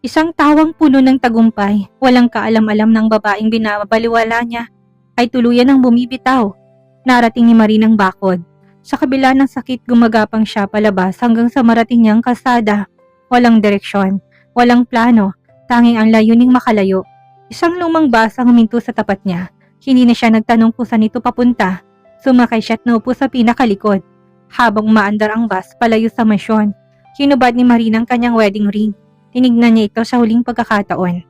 Isang tawang puno ng tagumpay, walang kaalam-alam ng babaeng binabaliwala niya, ay tuluyan ng bumibitaw. Narating ni Marina ang bakod. Sa kabila ng sakit gumagapang siya palabas hanggang sa marating niyang kalsada. Walang direksyon, walang plano, tanging ang layuning makalayo. Isang lumang bus ang huminto sa tapat niya. Hindi na siya nagtanong kung saan ito papunta. Sumakay siya at naupo sa pinakalikod. Habang umaandar ang bus palayo sa mansyon, hinubad ni Marina ang kanyang wedding ring. Tinignan niya ito sa huling pagkakataon.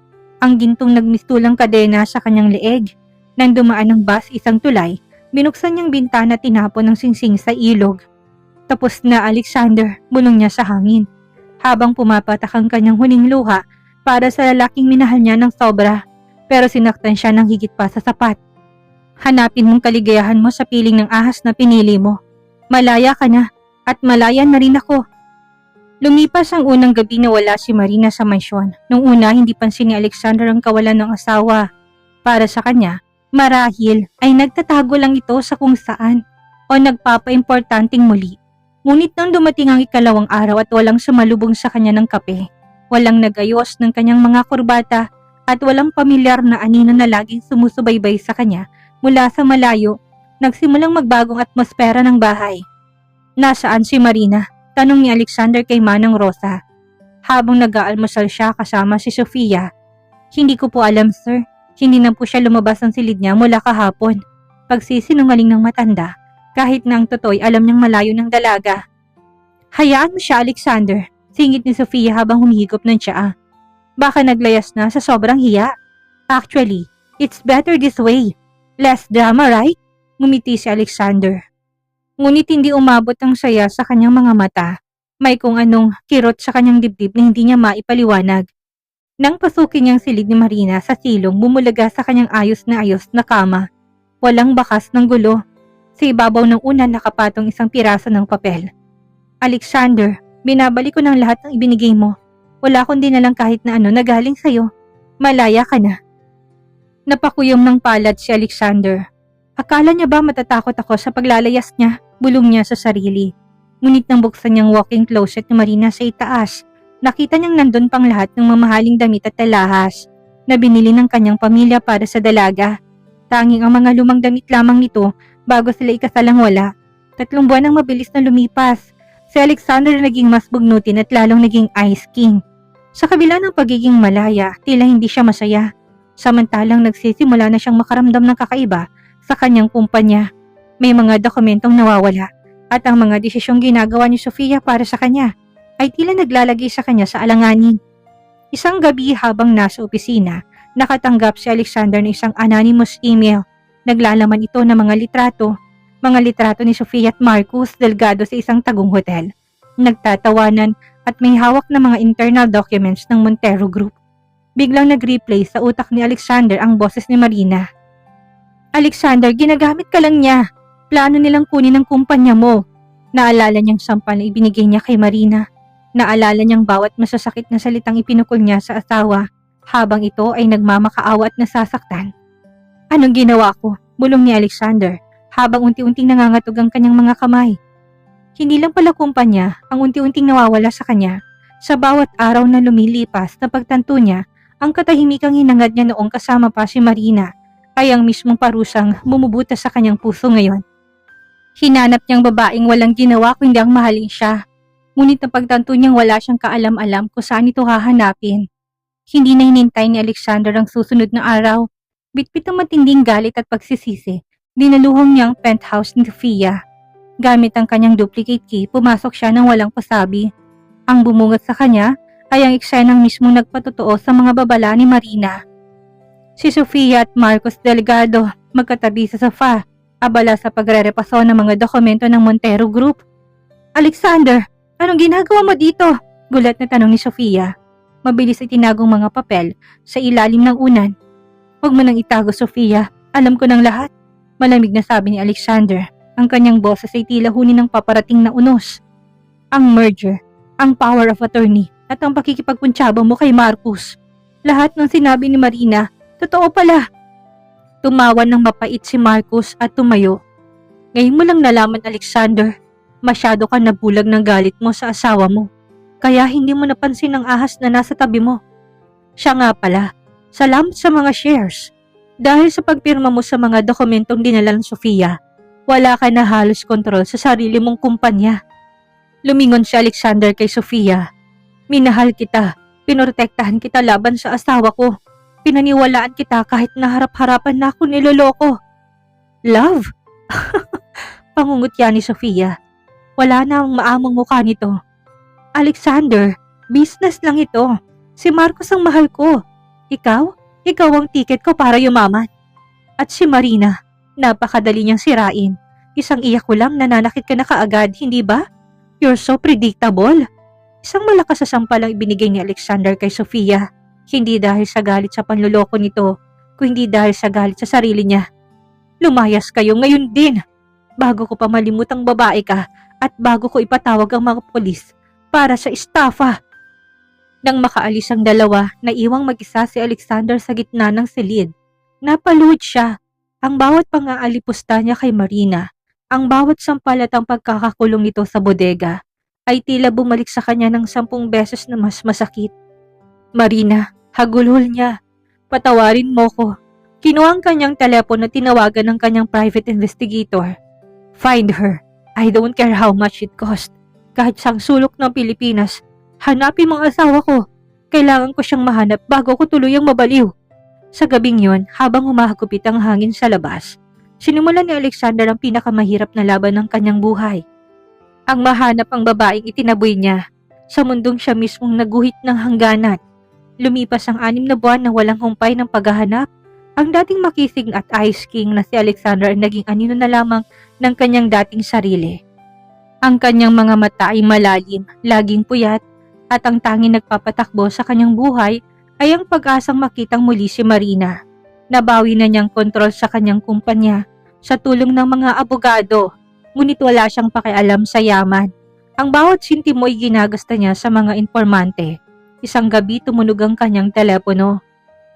Ang gintong nagmistulang kadena sa kanyang leeg. Nang dumaan ang bus isang tulay, binuksan niyang bintana at tinapon ng singsing sa ilog. Tapos na, Alexander, bulong niya sa hangin. Habang pumapatak ang kanyang huling luha para sa lalaking minahal niya ng sobra. Pero sinaktan siya ng higit pa sa sapat. Hanapin mong kaligayahan mo sa piling ng ahas na pinili mo. Malaya ka na at malaya na rin ako. Lumipas ang unang gabi na wala si Marina sa mansyon. Nung una, hindi pansin ni Alexander ang kawalan ng asawa. Para sa kanya, marahil ay nagtatago lang ito sa kung saan o nagpapaimportanting muli. Ngunit nang dumating ang ikalawang araw at walang sumalubong sa kanya ng kape, walang nagayos ng kanyang mga kurbata at walang pamilyar na anino na laging sumusubaybay sa kanya mula sa malayo, nagsimulang magbagong atmosfera ng bahay. Nasaan si Marina? Tanong ni Alexander kay Manang Rosa. Habang nag-aalmusal siya kasama si Sofia. Hindi ko po alam, sir. Hindi na po siya lumabas ng silid niya mula kahapon. Pagsisinungaling ng matanda, kahit na ang totoo'y alam niyang malayo ng dalaga. Hayaan mo siya, Alexander. Singit ni Sofia habang humihigop ng tsaa. Baka naglayas na sa sobrang hiya. Actually, it's better this way. Less drama, right? Ngumiti si Alexander. Ngunit hindi umabot ang saya sa kanyang mga mata. May kung anong kirot sa kanyang dibdib na hindi niya maipaliwanag. Nang pasukin niyang silid ni Marina sa silong, bumulaga sa kanyang ayos na kama. Walang bakas ng gulo. Sa ibabaw ng unan nakapatong isang piraso ng papel. Alexander, binabalik ko ng lahat ng ibinigay mo. Wala kundi na lang kahit na ano na galing sa'yo. Malaya ka na. Napakuyom ng palad si Alexander. Akala niya ba matatakot ako sa paglalayas niya? Bulong niya sa sarili. Ngunit nang buksan niyang walk-in closet ni Marina sa itaas, nakita niyang nandun pang lahat ng mamahaling damit at alahas na binili ng kanyang pamilya para sa dalaga. Tanging ang mga lumang damit lamang nito bago sila ikasalang wala. 3 buwan ang mabilis na lumipas. Si Alexander naging mas bugnutin at lalong naging ice king. Sa kabila ng pagiging malaya, tila hindi siya masaya. Samantalang nagsisimula na siyang makaramdam ng kakaiba sa kanyang kumpanya. May mga dokumentong nawawala at ang mga desisyong ginagawa ni Sofia para sa kanya ay tila naglalagay sa kanya sa alanganin. Isang gabi habang nasa opisina, nakatanggap si Alexander ng isang anonymous email. Naglalaman ito ng mga litrato ni Sofia at Marcus Delgado sa isang tagong hotel. Nagtatawanan at may hawak na mga internal documents ng Montero Group. Biglang nag-replay sa utak ni Alexander ang boses ni Marina. Alexander, ginagamit ka lang niya. Plano nilang kunin ang kumpanya mo. Naalala niyang sampal na ibinigay niya kay Marina. Naalala niyang bawat masasakit na salitang ipinukol niya sa asawa habang ito ay nagmamakaawa at nasasaktan. Anong ginawa ko? Bulong ni Alexander habang unti-unting nangangatog ang kanyang mga kamay. Hindi lang pala kumpanya ang unti-unting nawawala sa kanya. Sa bawat araw na lumilipas na pagtanto niya, ang katahimikang hinangad niya noong kasama pa si Marina ay ang mismong parusang bumubutas sa kanyang puso ngayon. Hinanap niyang babaeng walang ginawa kundi ang mahalin siya. Ngunit napagtanto niyang wala siyang kaalam-alam kung saan ito hahanapin. Hindi na hinintay ni Alexander ang susunod na araw. Bitbit ang matinding galit at pagsisisi, dinaluhong niya ang penthouse ni Sofia. Gamit ang kanyang duplicate key, pumasok siya ng walang pasabi. Ang bumungat sa kanya ay ang eksenang mismong nagpatotoo sa mga babala ni Marina. Si Sofia at Marcos Delgado magkatabi sa sofa, abala sa pagre-repaso ng mga dokumento ng Montero Group. Alexander, anong ginagawa mo dito? Gulat na tanong ni Sofia. Mabilis itinagong mga papel sa ilalim ng unan. Huwag mo nang itago, Sofia. Alam ko ng lahat. Malamig na sabi ni Alexander. Ang kanyang boses ay tila huni ng paparating na unos. Ang merger, ang power of attorney, at ang pakikipagpuntsaba mo kay Marcus. Lahat ng sinabi ni Marina, totoo pala. Tumawa ng mapait si Marcus at tumayo. Ngayon mo lang nalaman, Alexander. Masyado ka nabulag ng galit mo sa asawa mo. Kaya hindi mo napansin ang ahas na nasa tabi mo. Siya nga pala, salamat sa mga shares. Dahil sa pagpirma mo sa mga dokumentong dinala ng Sofia, wala ka na halos kontrol sa sarili mong kumpanya. Lumingon si Alexander kay Sofia. Minahal kita, pinoprotektahan kita laban sa asawa ko. Pinaniwalaan kita kahit naharap-harapan na ako niloloko. Love? Pangungutya ni Sofia. Wala na ang maamong mukha nito. Alexander, business lang ito. Si Marcos ang mahal ko. Ikaw ang tiket ko para yumaman. At si Marina, napakadali niyang sirain. Isang iyak ko lang nananakit ka na kaagad, hindi ba? You're so predictable. Isang malakas na sampal ang ibinigay ni Alexander kay Sofia. Hindi dahil sa galit sa panluloko nito, kundi dahil sa galit sa sarili niya. Lumayas kayo ngayon din. Bago ko pa malimutang babae ka at bago ko ipatawag ang mga pulis para sa estafa. Nang makaalis ang dalawa, naiwang mag-isa si Alexander sa gitna ng silid. Napaluhod siya. Ang bawat pang-aalipusta niya kay Marina, ang bawat sampal at ang pagkakakulong nito sa bodega, ay tila bumalik sa kanya ng 10 beses na mas masakit. Marina, hagulhol niya. Patawarin mo ko. Kinuha ang kanyang telepono at tinawagan ng kanyang private investigator. Find her. I don't care how much it cost. Kahit sang sulok ng Pilipinas, hanapin mong asawa ko. Kailangan ko siyang mahanap bago ko tuluyang mabaliw. Sa gabing yon, habang humahagupit ang hangin sa labas, sinimulan ni Alexander ang pinakamahirap na laban ng kanyang buhay. Ang mahanap ang babaeng itinaboy niya. Sa mundong siya mismong naguhit ng hangganan. Lumipas ang 6 na buwan na walang humpay ng paghahanap. Ang dating makisig at ice king na si Alexander ay naging anino na lamang ng kanyang dating sarili. Ang kanyang mga mata ay malalim, laging puyat, at ang tanging nagpapatakbo sa kanyang buhay ay ang pag-asang makitang muli si Marina. Nabawi na niyang kontrol sa kanyang kumpanya sa tulong ng mga abogado, ngunit wala siyang pakialam sa yaman. Ang bawat sintimo ay ginagasta niya sa mga informante. Isang gabi tumunog ang kanyang telepono.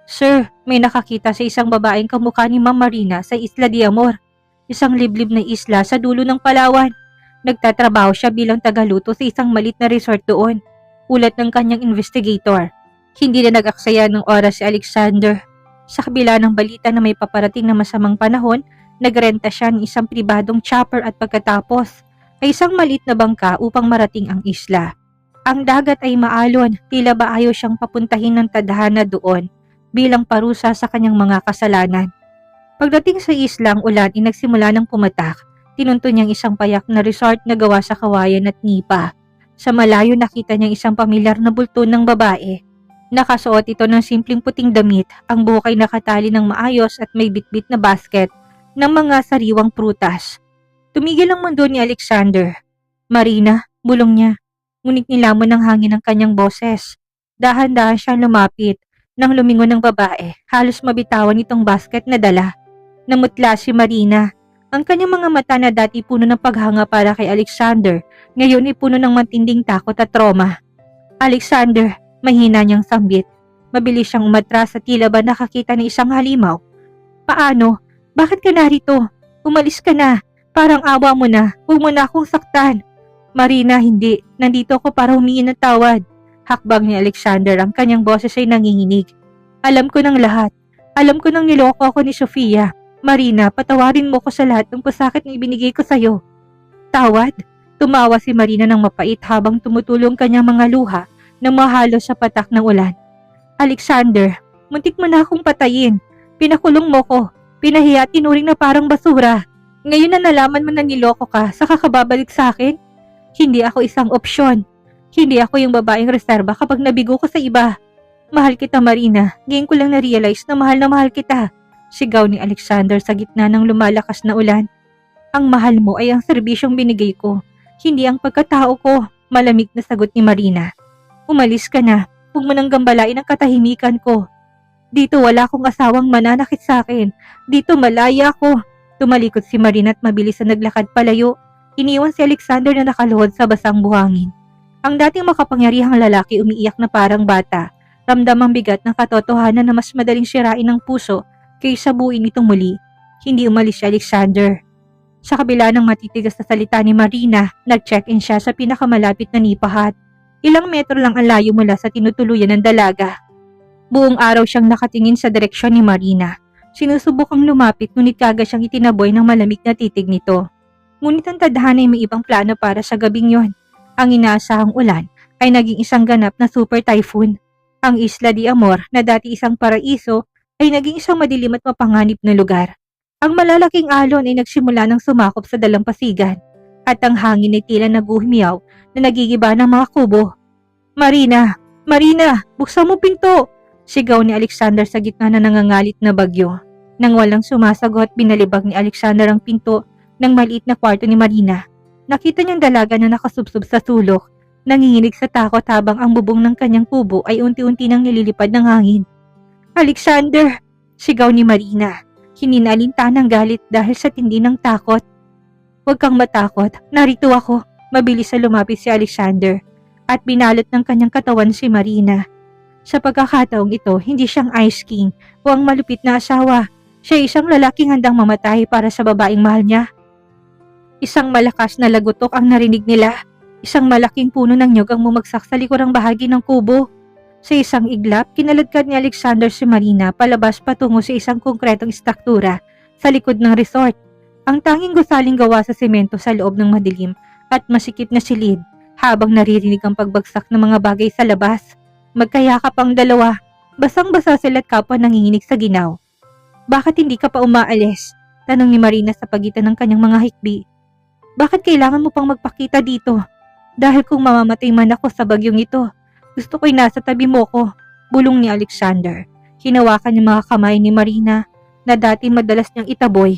Sir, may nakakita sa isang babaeng kamukha ni Ma'am Marina sa Isla de Amor, isang liblib na isla sa dulo ng Palawan. Nagtatrabaho siya bilang tagaluto sa isang malit na resort doon, ulat ng kanyang investigator. Hindi na nag-aksaya ng oras si Alexander. Sa kabila ng balita na may paparating na masamang panahon, nagrenta siya ng isang pribadong chopper at pagkatapos ay isang maliit na bangka upang marating ang isla. Ang dagat ay maalon, tila ba ayaw siyang papuntahin ng tadhana doon bilang parusa sa kanyang mga kasalanan. Pagdating sa isla, ang ulan ay nagsimula ng pumatak. Tinunto niyang isang payak na resort na gawa sa kawayan at nipa. Sa malayo nakita niyang isang pamilyar na bulto ng babae. Nakasuot ito ng simpleng puting damit, ang buhok ay nakatali ng maayos at may bitbit na basket ng mga sariwang prutas. Tumigil ang mundo ni Alexander. Marina, bulong niya. Ngunit nilamon ng hangin ang kanyang boses. Dahan-dahan siya lumapit. Nang lumingon ng babae, halos mabitawan itong basket na dala. Namutla si Marina. Ang kanyang mga mata na dati puno ng paghanga para kay Alexander, ngayon ay puno ng matinding takot at trauma. Alexander, mahina niyang sambit. Mabilis siyang umatras at tila ba nakakita ng isang halimaw. Paano? Bakit ka narito? Umalis ka na. Parang awa mo na. Huwag mo na akong saktan. Marina, hindi. Nandito ako para humingi ng tawad. Hakbang ni Alexander, ang kanyang boses ay nanginginig. Alam ko ng lahat. Alam ko nang niloko ako ni Sofia. Marina, patawarin mo ko sa lahat ng pasakit na ibinigay ko sa'yo. Tawad? Tumawa si Marina ng mapait habang tumutulong kanyang mga luha na mahalo sa patak ng ulan. Alexander, muntik mo na akong patayin. Pinakulong mo ko. Pinahiya at tinuring na parang basura. Ngayon na nalaman mo na niloko ka, saka ka babalik sa akin? Hindi ako isang opsyon. Hindi ako yung babaeng reserba kapag nabigo ko sa iba. Mahal kita, Marina. Ngayon ko lang na-realize na mahal kita. Sigaw ni Alexander sa gitna ng lumalakas na ulan. Ang mahal mo ay ang serbisyong binigay ko. Hindi ang pagkatao ko. Malamig na sagot ni Marina. Umalis ka na. Huwag mo nang gambalain ang katahimikan ko. Dito wala akong asawang mananakit sa akin. Dito malaya ako. Tumalikod si Marina at mabilis na naglakad palayo. Iniwan si Alexander na nakaluhod sa basang buhangin. Ang dating makapangyarihang lalaki umiiyak na parang bata. Ramdam ang bigat ng katotohanan na mas madaling sirain ang puso kaysa buuin itong muli. Hindi umalis si Alexander. Sa kabila ng matitigas na salita ni Marina, nag-check-in siya sa pinakamalapit na nipahat. Ilang metro lang ang layo mula sa tinutuluyan ng dalaga. Buong araw siyang nakatingin sa direksyon ni Marina. Sinusubukang lumapit ngunit kaga siyang itinaboy ng malamig na titig nito. Ngunit ang tadhana ay may ibang plano para sa gabing yon. Ang inaasahang ulan ay naging isang ganap na super typhoon. Ang Isla de Amor na dati isang paraiso ay naging isang madilim at mapanganib na lugar. Ang malalaking alon ay nagsimula ng sumakop sa dalampasigan at ang hangin ay tila naguhumiyaw na nagigiba ng mga kubo. Marina! Marina! Buksan mo pinto! Sigaw ni Alexander sa gitna na nangangalit na bagyo. Nang walang sumasagot, binalibag ni Alexander ang pinto ng maliit na kwarto ni Marina. Nakita niyang dalaga na nakasubsob sa sulok, nanginginig sa takot habang ang bubong ng kanyang kubo ay unti-unti nang nililipad ng hangin. Alexander! Sigaw ni Marina. Hininalinta ng galit dahil sa tindi ng takot. Huwag kang matakot, narito ako. Mabilis na lumapit si Alexander at binalot ng kanyang katawan si Marina. Sa pagkakataong ito, hindi siyang Ice King o ang malupit na asawa. Siya ay isang lalaking handang mamatay para sa babaeng mahal niya. Isang malakas na lagutok ang narinig nila. Isang malaking puno ng nyog ang bumagsak sa likurang bahagi ng kubo. Sa isang iglap, kinaladkad ni Alexander si Marina palabas patungo sa isang konkretong struktura sa likod ng resort. Ang tanging gusaling gawa sa semento sa loob ng madilim at masikip na silid habang naririnig ang pagbagsak ng mga bagay sa labas. Magkayakap ang dalawa. Basang-basa sila at kapwa nanginginig sa ginaw. Bakit hindi ka pa umaalis? Tanong ni Marina sa pagitan ng kanyang mga hikbi. Bakit kailangan mo pang magpakita dito? Dahil kung mamamatay man ako sa bagyong ito, gusto ko'y nasa tabi mo ko, bulong ni Alexander. Hinawakan yung mga kamay ni Marina na dati madalas niyang itaboy.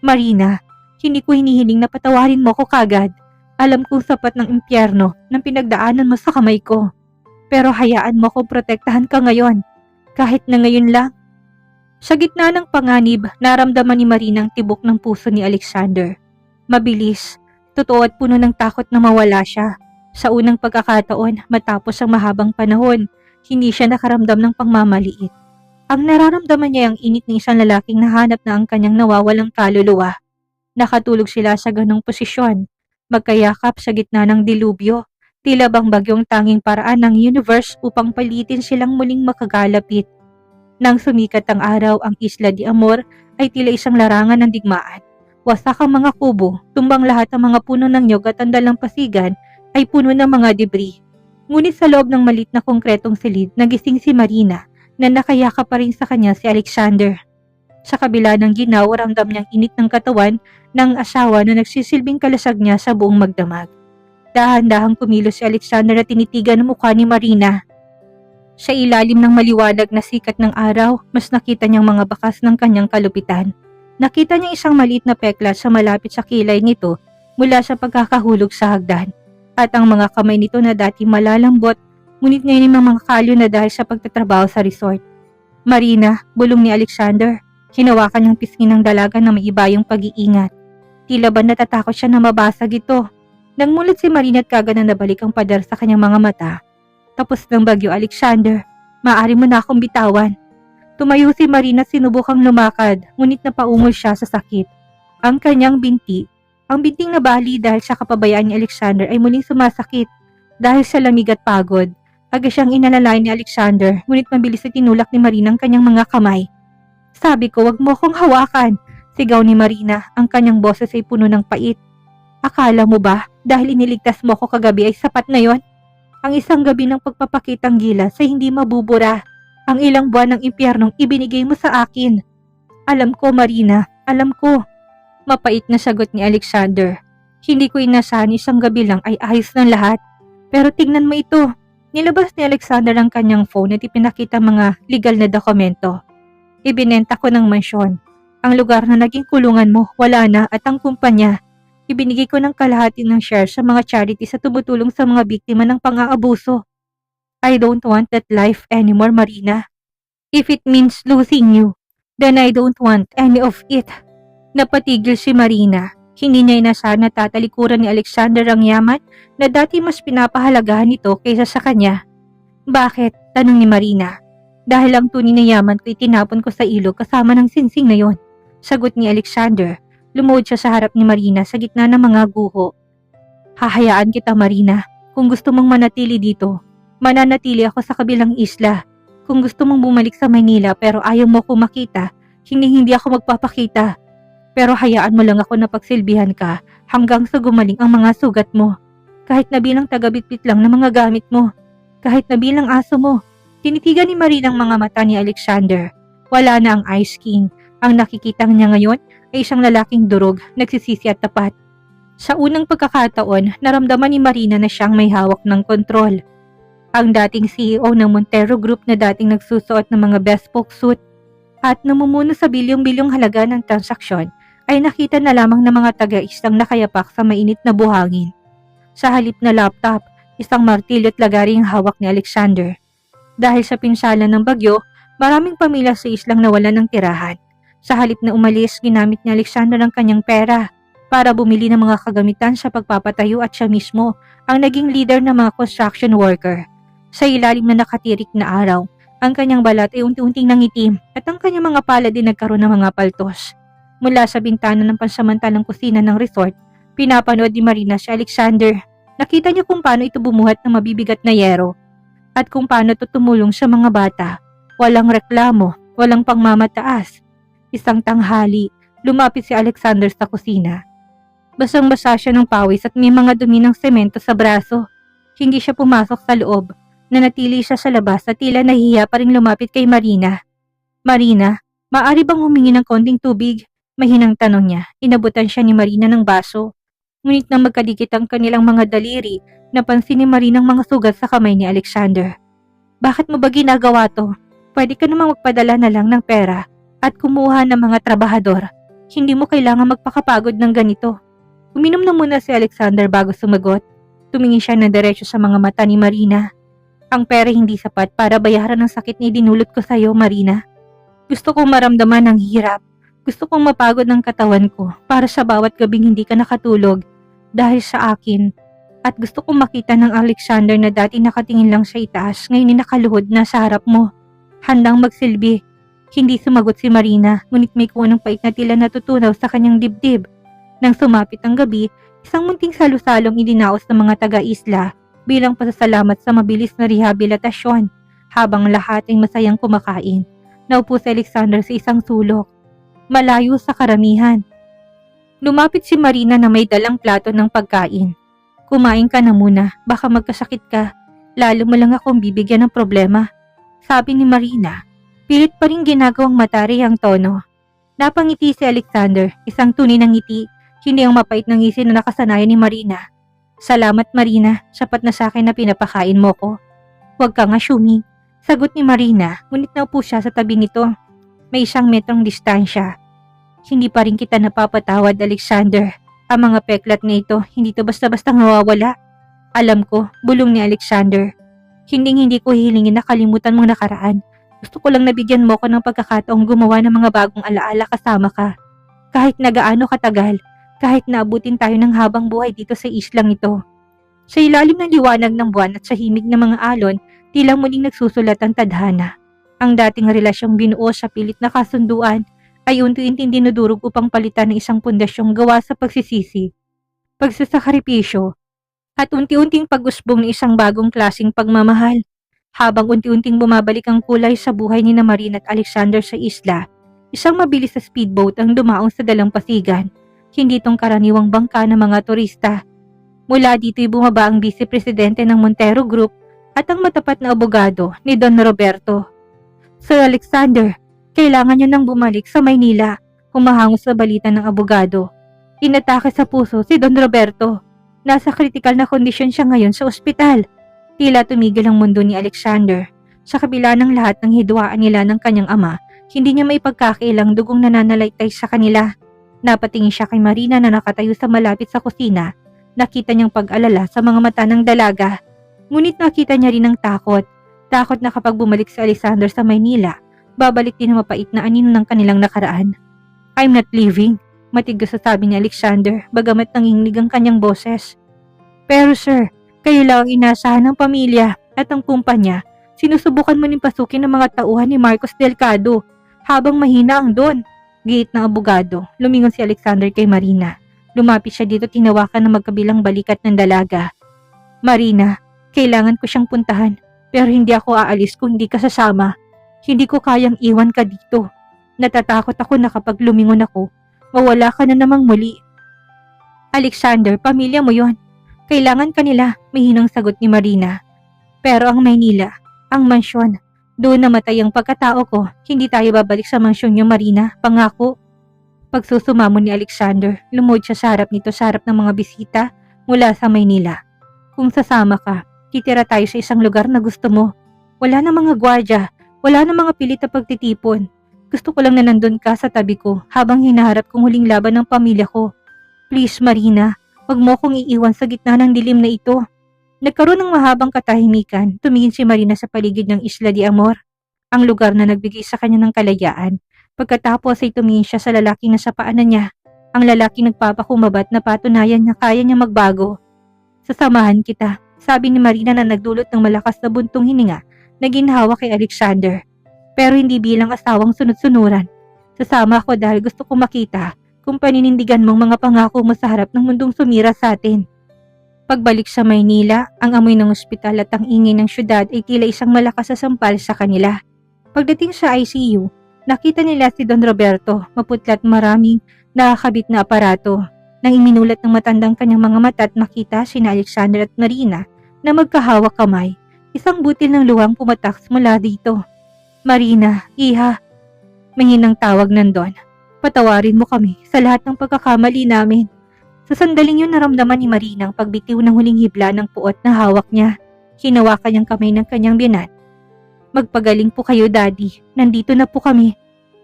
Marina, hindi ko hinihiling na patawarin mo ko kagad. Alam kong sapat ng impyerno ng pinagdaanan mo sa kamay ko. Pero hayaan mo kong protektahan ka ngayon, kahit na ngayon lang. Sa gitna ng panganib, naramdaman ni Marina ang tibok ng puso ni Alexander. Mabilis, totoo at puno ng takot na mawala siya. Sa unang pagkakataon, matapos ang mahabang panahon, hindi siya nakaramdam ng pangmamaliit. Ang nararamdaman niya ang init ng isang lalaking nahanap na ang kanyang nawawalang kaluluwa. Nakatulog sila sa ganong posisyon, magkayakap sa gitna ng dilubyo, tila bang bagyong tanging paraan ng universe upang palitin silang muling makagalapit. Nang sumikat ang araw, ang Isla de Amor ay tila isang larangan ng digmaan. Wasak ang mga kubo, tumbang lahat ang mga puno ng nyog at ang dalampasigan ay puno ng mga debris. Ngunit sa loob ng malit na konkretong silid, nagising si Marina na nakayakap pa rin sa kanya si Alexander. Sa kabila ng ginaw, ramdam niyang init ng katawan ng asawa na nagsisilbing kalasag niya sa buong magdamag. Dahan-dahang kumilos si Alexander at tinitigan ang mukha ni Marina. Sa ilalim ng maliwanag na sikat ng araw, mas nakita niyang mga bakas ng kanyang kalupitan. Nakita niya isang maliit na peklat sa malapit sa kilay nito mula sa pagkakahulog sa hagdan. At ang mga kamay nito na dati malalambot, ngunit ngayon ay mga kalyo na dahil sa pagtatrabaho sa resort. Marina, bulong ni Alexander, hinawakan niyang pisngi ng dalaga na may iba yung pag-iingat. Tila ba natatakot siya na mabasag ito? Nang mulat si Marina at kaga na nabalik ang pader sa kanyang mga mata. Tapos ng bagyo, Alexander. Maaari mo na akong bitawan. Tumayo si Marina at sinubukang lumakad, ngunit napaungol siya sa sakit. Ang kanyang binti, ang binting nabali dahil sa kapabayaan ni Alexander ay muling sumasakit dahil sa lamig at pagod. Agad siyang inalalayan ni Alexander, ngunit mabilis na tinulak ni Marina ang kanyang mga kamay. Sabi ko, wag mo akong hawakan, sigaw ni Marina, ang kanyang boses ay puno ng pait. Akala mo ba, dahil iniligtas mo ako kagabi ay sapat na yon? Ang isang gabi ng pagpapakitang gilas ay hindi mabubura. Ang ilang buwan ng impyernong ibinigay mo sa akin. Alam ko, Marina, alam ko. Mapait na sagot ni Alexander. Hindi ko inasahan isang gabi lang ay ayos ng lahat. Pero tignan mo ito. Nilabas ni Alexander ang kanyang phone at ipinakita mga legal na dokumento. Ibinenta ko ng mansyon. Ang lugar na naging kulungan mo, wala na at ang kumpanya. Ibinigay ko ng kalahati ng share sa mga charities sa tumutulong sa mga biktima ng pang-aabuso. I don't want that life anymore, Marina. If it means losing you, then I don't want any of it. Napatigil si Marina. Hindi niya inasahan na tatalikuran ni Alexander ang yaman na dati mas pinapahalagahan nito kaysa sa kanya. Bakit? Tanong ni Marina. Dahil ang tunay na yaman ko itinapon ko sa ilog kasama ng sinsing na yon. Sagot ni Alexander. Lumuhod siya sa harap ni Marina sa gitna ng mga guho. Hahayaan kita, Marina. Kung gusto mong manatili dito, mananatili ako sa kabilang isla. Kung gusto mong bumalik sa Maynila pero ayaw mo ko makita, hindi ako magpapakita. Pero hayaan mo lang ako na pagsilbihan ka hanggang sa gumaling ang mga sugat mo. Kahit na bilang tagabitbit lang ng mga gamit mo. Kahit na bilang aso mo. Tinitigan ni Marina ang mga mata ni Alexander. Wala na ang Ice King. Ang nakikita niya ngayon ay isang lalaking durog, nagsisisi at tapat. Sa unang pagkakataon, naramdaman ni Marina na siyang may hawak ng kontrol. Ang dating CEO ng Montero Group na dating nagsusuot ng mga bespoke suit at namumuno sa bilyong-bilyong halaga ng transaksyon ay nakita na lamang ng mga taga-islang nakayapak sa mainit na buhangin. Sa halip na laptop, isang martilyo at lagari ang hawak ni Alexander. Dahil sa pinsala ng bagyo, maraming pamilya sa islang nawalan ng tirahan. Sa halip na umalis, ginamit ni Alexander ang kanyang pera para bumili ng mga kagamitan sa pagpapatayo at siya mismo ang naging leader ng mga construction worker. Sa ilalim na nakatirik na araw, ang kanyang balat ay unti-unting nangitim at ang kanyang mga palad ay nagkaroon ng mga paltos. Mula sa bintana ng pansamantalang kusina ng resort, pinapanood ni Marina si Alexander. Nakita niya kung paano ito bumuhat ng mabibigat na yero at kung paano ito tumulong sa mga bata. Walang reklamo, walang pangmamataas. Isang tanghali, lumapit si Alexander sa kusina. Basang-basa siya ng pawis at may mga dumi ng semento sa braso. Hindi siya pumasok sa loob. Nanatili siya sa labas at tila nahihiya pa rin lumapit kay Marina. Marina, maaari bang humingi ng konting tubig? Mahinang tanong niya. Inabutan siya ni Marina ng baso. Ngunit nang magkadikit ang kanilang mga daliri, napansin ni Marina ang mga sugat sa kamay ni Alexander. Bakit mo ba ginagawa to? Pwede ka namang magpadala na lang ng pera at kumuha ng mga trabahador. Hindi mo kailangan magpakapagod ng ganito. Uminom na muna si Alexander bago sumagot. Tumingin siya na diretso sa mga mata ni Marina. Ang pera hindi sapat para bayaran ang sakit na idinulot ko sa iyo, Marina. Gusto kong maramdaman ang hirap. Gusto kong mapagod ng katawan ko para sa bawat gabing hindi ka nakatulog dahil sa akin. At gusto kong makita ng Alexander na dati nakatingin lang sa itaas, ngayon ay nakaluhod na sa harap mo. Handang magsilbi. Hindi sumagot si Marina, ngunit may kunang pait na tila natutunaw sa kanyang dibdib. Nang sumapit ang gabi, isang munting salusalong idinaos ng mga taga-isla bilang pasasalamat sa mabilis na rehabilitasyon. Habang lahat ay masayang kumakain, naupo si Alexander sa isang sulok, malayo sa karamihan. Lumapit si Marina na may dalang plato ng pagkain. Kumain ka na muna, baka magkasakit ka. Lalo mo lang akong bibigyan ng problema. Sabi ni Marina, pilit pa rin ginagawang matari ang tono. Napangiti si Alexander, isang tunay ng ngiti, hindi ang mapait ng ngisi na nakasanayan ni Marina. Salamat Marina, sapat na sa akin na pinapakain mo ko. Huwag ka nga Shumi, sagot ni Marina, ngunit naupo siya sa tabi nito. May 1 metrong distansya. Hindi pa rin kita napapatawad, Alexander. Ang mga peklat na ito, hindi to basta-basta nawawala. Alam ko, bulong ni Alexander. Hindi ko hihilingin na kalimutan mong nakaraan. Gusto ko lang nabigyan mo ko ng pagkakataong gumawa ng mga bagong alaala kasama ka. Kahit na gaano katagal, kahit naabutin tayo ng habang buhay dito sa islang ito. Sa ilalim ng liwanag ng buwan at sa himig ng mga alon, tila muling nagsusulat ang tadhana. Ang dating relasyong binuo sa pilit na kasunduan ay unti-unting dinudurog upang palitan ng isang pundasyong gawa sa pagsisisi, pagsasakripisyo, at unti-unting pag-usbong ng isang bagong klaseng pagmamahal. Habang unti-unting bumabalik ang kulay sa buhay ni Marina at Alexander sa isla, isang mabilis na speedboat ang dumaong sa dalampasigan. Hindi itong karaniwang bangka ng mga turista. Mula dito'y bumaba ang vice-presidente ng Montero Group at ang matapat na abogado ni Don Roberto. Sir Alexander, kailangan niyo nang bumalik sa Maynila, humahangos sa balita ng abogado. Inatake sa puso si Don Roberto. Nasa kritikal na kondisyon siya ngayon sa ospital. Tila tumigil ang mundo ni Alexander. Sa kabila ng lahat ng hidwaan nila ng kanyang ama, hindi niya maipagkakailang dugong nananalaytay sa kanila. Napatingin siya kay Marina na nakatayo sa malapit sa kusina. Nakita niyang pag-alala sa mga mata ng dalaga. Ngunit nakita niya rin ang takot. Takot na kapag bumalik si Alexander sa Maynila, babalik din ang mapait na anino ng kanilang nakaraan. I'm not leaving, matigas sa sabi ni Alexander, bagamat nanginginig ang kanyang boses. Pero sir, kayo lang ang inaasahan ng pamilya at ang kumpanya. Sinusubukan mo ning pasukin ng mga tauhan ni Marcos Delgado habang mahina ang Don. Giit ng abogado, lumingon si Alexander kay Marina. Lumapit siya dito, tinawakan ng magkabilang balikat ng dalaga. Marina, kailangan ko siyang puntahan, pero hindi ako aalis kung hindi ka sasama. Hindi ko kayang iwan ka dito. Natatakot ako na kapag lumingon ako, mawala ka na namang muli. Alexander, pamilya mo yon. Kailangan kanila, mahinang sagot ni Marina. Pero ang Maynila, ang mansyon, doon namatay ang pagkatao ko. Hindi tayo babalik sa mansyon niyo, Marina, pangako. Pagsusumamo ni Alexander, lumuhod siya sa harap nito sa harap ng mga bisita mula sa Maynila. Kung sasama ka, titira tayo sa isang lugar na gusto mo. Wala na mga gwardya, wala na mga pilit na pagtitipon. Gusto ko lang na nandun ka sa tabi ko habang hinaharap kong huling laban ng pamilya ko. Please, Marina, wag mo kong iiwan sa gitna ng dilim na ito. Nagkaroon ng mahabang katahimikan, tumingin si Marina sa paligid ng Isla de Amor, ang lugar na nagbigay sa kanya ng kalayaan. Pagkatapos ay tumingin siya sa lalaking nasa paanan niya, ang lalaking nagpapakumabat na patunayan niya kaya niya magbago. Sasamahan kita, sabi ni Marina na nagdulot ng malakas na buntong hininga na ginhawa kay Alexander. Pero hindi bilang asawang sunod-sunuran. Sasama ako dahil gusto kong makita kung paninindigan mong mga pangako mo sa harap ng mundong sumira sa atin. Pagbalik sa Maynila, ang amoy ng ospital at ang ingay ng syudad ay tila isang malakas na sampal sa kanila. Pagdating sa ICU, nakita nila si Don Roberto, maputla at maraming nakakabit na aparato. Nang iminulat ng matandang kanyang mga mata at makita sina Alexander at Marina na magkahawak kamay, isang butil ng luwang pumatak mula dito. Marina, iha, mahinang tawag ng Don. Patawarin mo kami sa lahat ng pagkakamali namin. Sa sandaling yun naramdaman ni Marina ang pagbitiw ng huling hibla ng puot na hawak niya. Hinawakan niyang kamay ng kanyang biyanan. Magpagaling po kayo, Daddy. Nandito na po kami.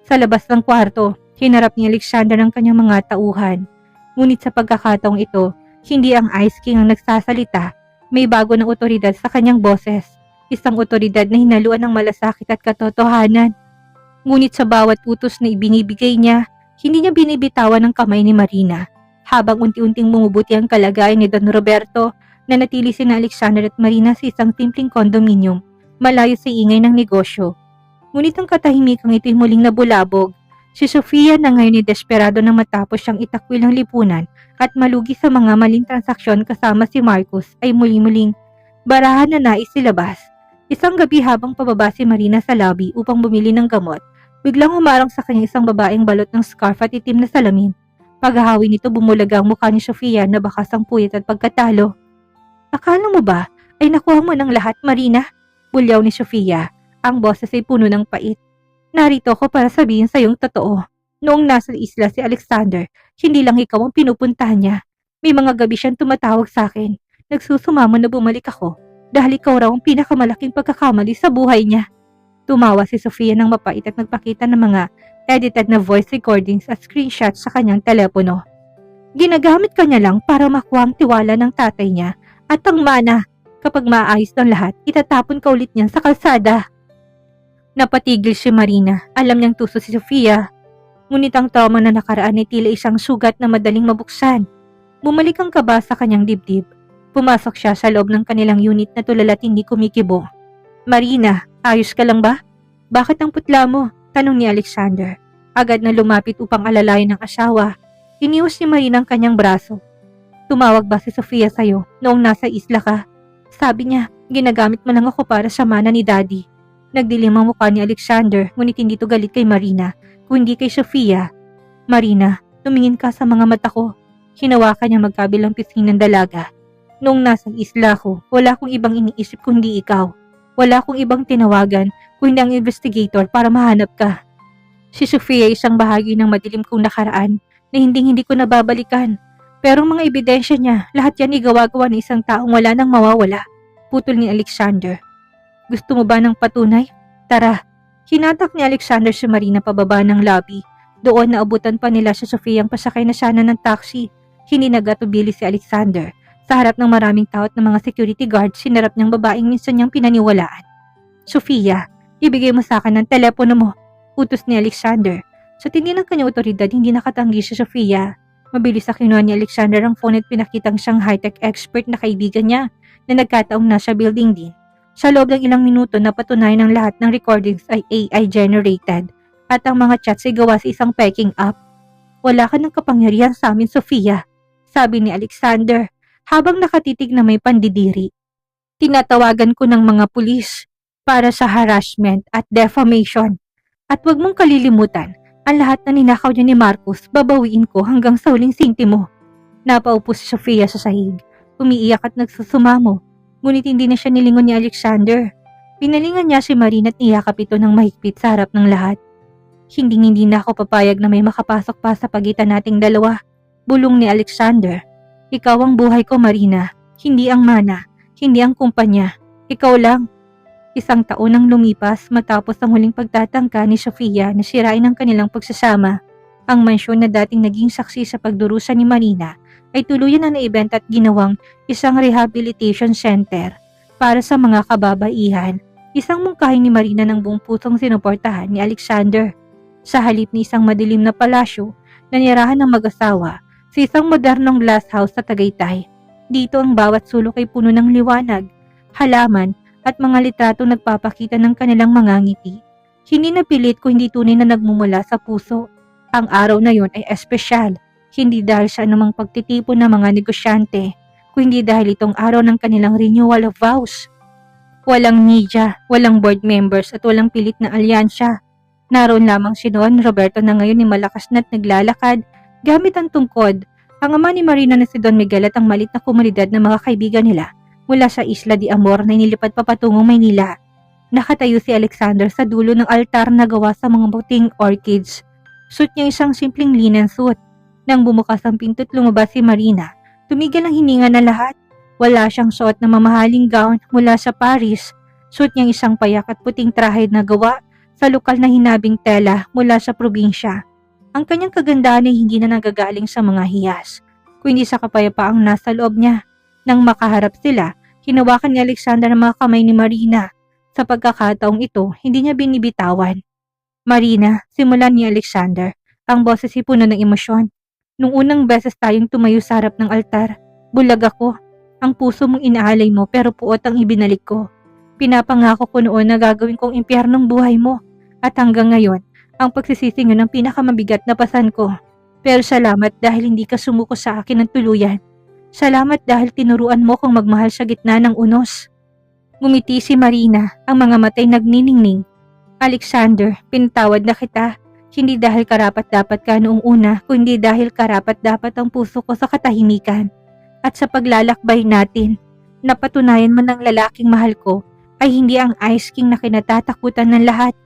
Sa labas ng kwarto, hinarap ni Alexander ang kanyang mga tauhan. Ngunit sa pagkakataong ito, hindi ang Ice King ang nagsasalita. May bago ng otoridad sa kanyang boses. Isang otoridad na hinaluan ng malasakit at katotohanan. Ngunit sa bawat utos na ibinibigay niya, hindi niya binibitawan ang kamay ni Marina. Habang unti-unting bumubuti ang kalagayan ni Don Roberto, nanatili sina Alexander at Marina sa isang simpleng kondominium, malayo sa ingay ng negosyo. Ngunit ang katahimikang ito'y muling nabulabog. Si Sofia na ngayon ay desperado nang matapos siyang itakwil ng lipunan at malugi sa mga maling transaksyon kasama si Marcos ay muli-muling barahan na nais silabas. Isang gabi habang pababa si Marina sa lobby upang bumili ng gamot, biglang humarang sa kanya isang babaeng balot ng scarf at itim na salamin. Paghahawi nito bumulaga ang mukha ni Sofia na bakas ang puyat at pagkatalo. Akala mo ba ay nakuha mo ng lahat, Marina? Bulyaw ni Sofia. Ang boses ay puno ng pait. Narito ako para sabihin sa iyong totoo. Noong nasa isla si Alexander, hindi lang ikaw ang pinupuntahan niya. May mga gabi siyang tumatawag sa akin. Nagsusumamo na bumalik ako dahil ikaw raw ang pinakamalaking pagkakamali sa buhay niya. Tumawa si Sofia ng mapait at nagpakita ng mga edited na voice recordings at screenshots sa kanyang telepono. Ginagamit kanya lang para makuha ang tiwala ng tatay niya at ang mana. Kapag maayos ng lahat, itatapon ka ulit niyan sa kalsada. Napatigil si Marina. Alam niyang tuso si Sofia. Ngunit ang trauma na nakaraan ay tila isang sugat na madaling mabuksan. Bumalik ang kaba sa kanyang dibdib. Pumasok siya sa loob ng kanilang unit na tulala't hindi kumikibo. Marina, ayos ka lang ba? Bakit ang putla mo? Tanong ni Alexander. Agad na lumapit upang alalayan ng asawa. Iniwas ni Marina ang kanyang braso. Tumawag ba si Sofia sa'yo noong nasa isla ka? Sabi niya, ginagamit mo lang ako para sa mana ni Daddy. Nagdilim ang mukha ni Alexander, ngunit hindi to galit kay Marina, kundi kay Sofia. Marina, tumingin ka sa mga mata ko. Hinawakan niya magkabilang pisngi ng dalaga. Noong nasa isla ko, wala akong ibang iniisip kundi ikaw. Wala akong ibang tinawagan kundi ang investigator para mahanap ka. Si Sofia ay isang bahagi ng madilim kong nakaraan na hindi ko nababalikan. Pero ang mga ebidensya niya, lahat yan igawa-gawa ng isang taong wala nang mawawala. Putol ni Alexander. Gusto mo ba ng patunay? Tara. Hinatak ni Alexander si Marina pababa ng lobby. Doon naabutan pa nila si Sofia ang pasakay na sana ng taxi. Hindi nagatubili si Alexander. Sa harap ng maraming tao at ng mga security guards, sinarap niyang babaeng minsan niyang pinaniwalaan. Sofia, ibigay mo sa akin ang telepono mo. Utos ni Alexander. Sa tindi ng kanyang otoridad, hindi nakatanggi si Sofia. Mabilis sa kinuha ni Alexander ang phone at pinakitang siyang high-tech expert na kaibigan niya na nagkataong nasa building din. Sa loob ng ilang minuto napatunayan ng lahat ng recordings ay AI generated at ang mga chats ay gawa sa isang peking app. Wala ka ng kapangyarihan sa amin, Sofia, sabi ni Alexander habang nakatitig na may pandidiri. Tinatawagan ko ng mga pulis para sa harassment at defamation. At huwag mong kalilimutan, ang lahat na ninakaw niya ni Marcos, babawiin ko hanggang sa huling sintimo. Napaupo si Sofia sa sahig, umiiyak at nagsusumamo, ngunit hindi na siya nilingon ni Alexander. Pinalingan niya si Marina at niyakap ito ng mahigpit sa harap ng lahat. Hindi na ako papayag na may makapasok pa sa pagitan nating dalawa, bulong ni Alexander. Ikaw ang buhay ko, Marina, hindi ang mana, hindi ang kumpanya, ikaw lang. Isang taon ang lumipas matapos ang huling pagtatangka ni Sofia na sirain ang kanilang pagsasama. Ang mansyon na dating naging saksi sa pagdurusa ni Marina ay tuluyan na naibenta at ginawang isang rehabilitation center para sa mga kababaihan. Isang mungkahi ni Marina ng buong pusong sinuportahan ni Alexander. Sa halip ni isang madilim na palasyo na nirahan ng mag-asawa sa isang modernong glass house sa Tagaytay. Dito ang bawat sulok ay puno ng liwanag, halaman at mga litrato nagpapakita ng kanilang mga ngiti. Hindi napilit kung hindi tunay na nagmumula sa puso. Ang araw na yon ay espesyal, hindi dahil sa anumang pagtitipon ng mga negosyante, kundi dahil itong araw ng kanilang renewal of vows. Walang media, walang board members at walang pilit na alyansya. Naroon lamang si Don Roberto na ngayon ay malakas na't naglalakad gamit ang tungkod. Ang ama ni Marina na si Don Miguel at ang malit na komunidad ng mga kaibigan nila mula sa Isla de Amor na inilipad papatungong Maynila. Nakatayo si Alexander sa dulo ng altar na gawa sa mga puting orchids. Suot niya isang simpleng linen suit. Nang bumukas ang pinto't lumabas si Marina, tumigil ang hininga na lahat. Wala siyang suot na mamahaling gown mula sa Paris. Suot niyang isang payak at puting trahe na gawa sa lokal na hinabing tela mula sa probinsya. Ang kanyang kagandahan ay hindi na nagagaling sa mga hiyas, kundi sa kapayapaang nasa loob niya. Nang makaharap sila, hinawakan ni Alexander ang mga kamay ni Marina. Sa pagkakataong ito, hindi niya binibitawan. Marina, simulan ni Alexander, ang boses ay puno ng emosyon. Nung unang beses tayong tumayo sa harap ng altar, bulag ako. Ang puso mong inaalay mo pero puot ang ibinalik ko. Pinapangako ko noon na gagawin kong impyernong buhay mo. At hanggang ngayon, ang pagsisisi ng pinakamabigat na pasan ko. Pero salamat dahil hindi ka sumuko sa akin ng tuluyan. Salamat dahil tinuruan mo kong magmahal sa gitna ng unos. Ngumiti si Marina, ang mga matay nagniningning. Alexander, pinatawad na kita. Hindi dahil karapat-dapat ka noong una, kundi dahil karapat-dapat ang puso ko sa katahimikan. At sa paglalakbay natin, napatunayan mo ng lalaking mahal ko ay hindi ang Ice King na kinatatakutan ng lahat,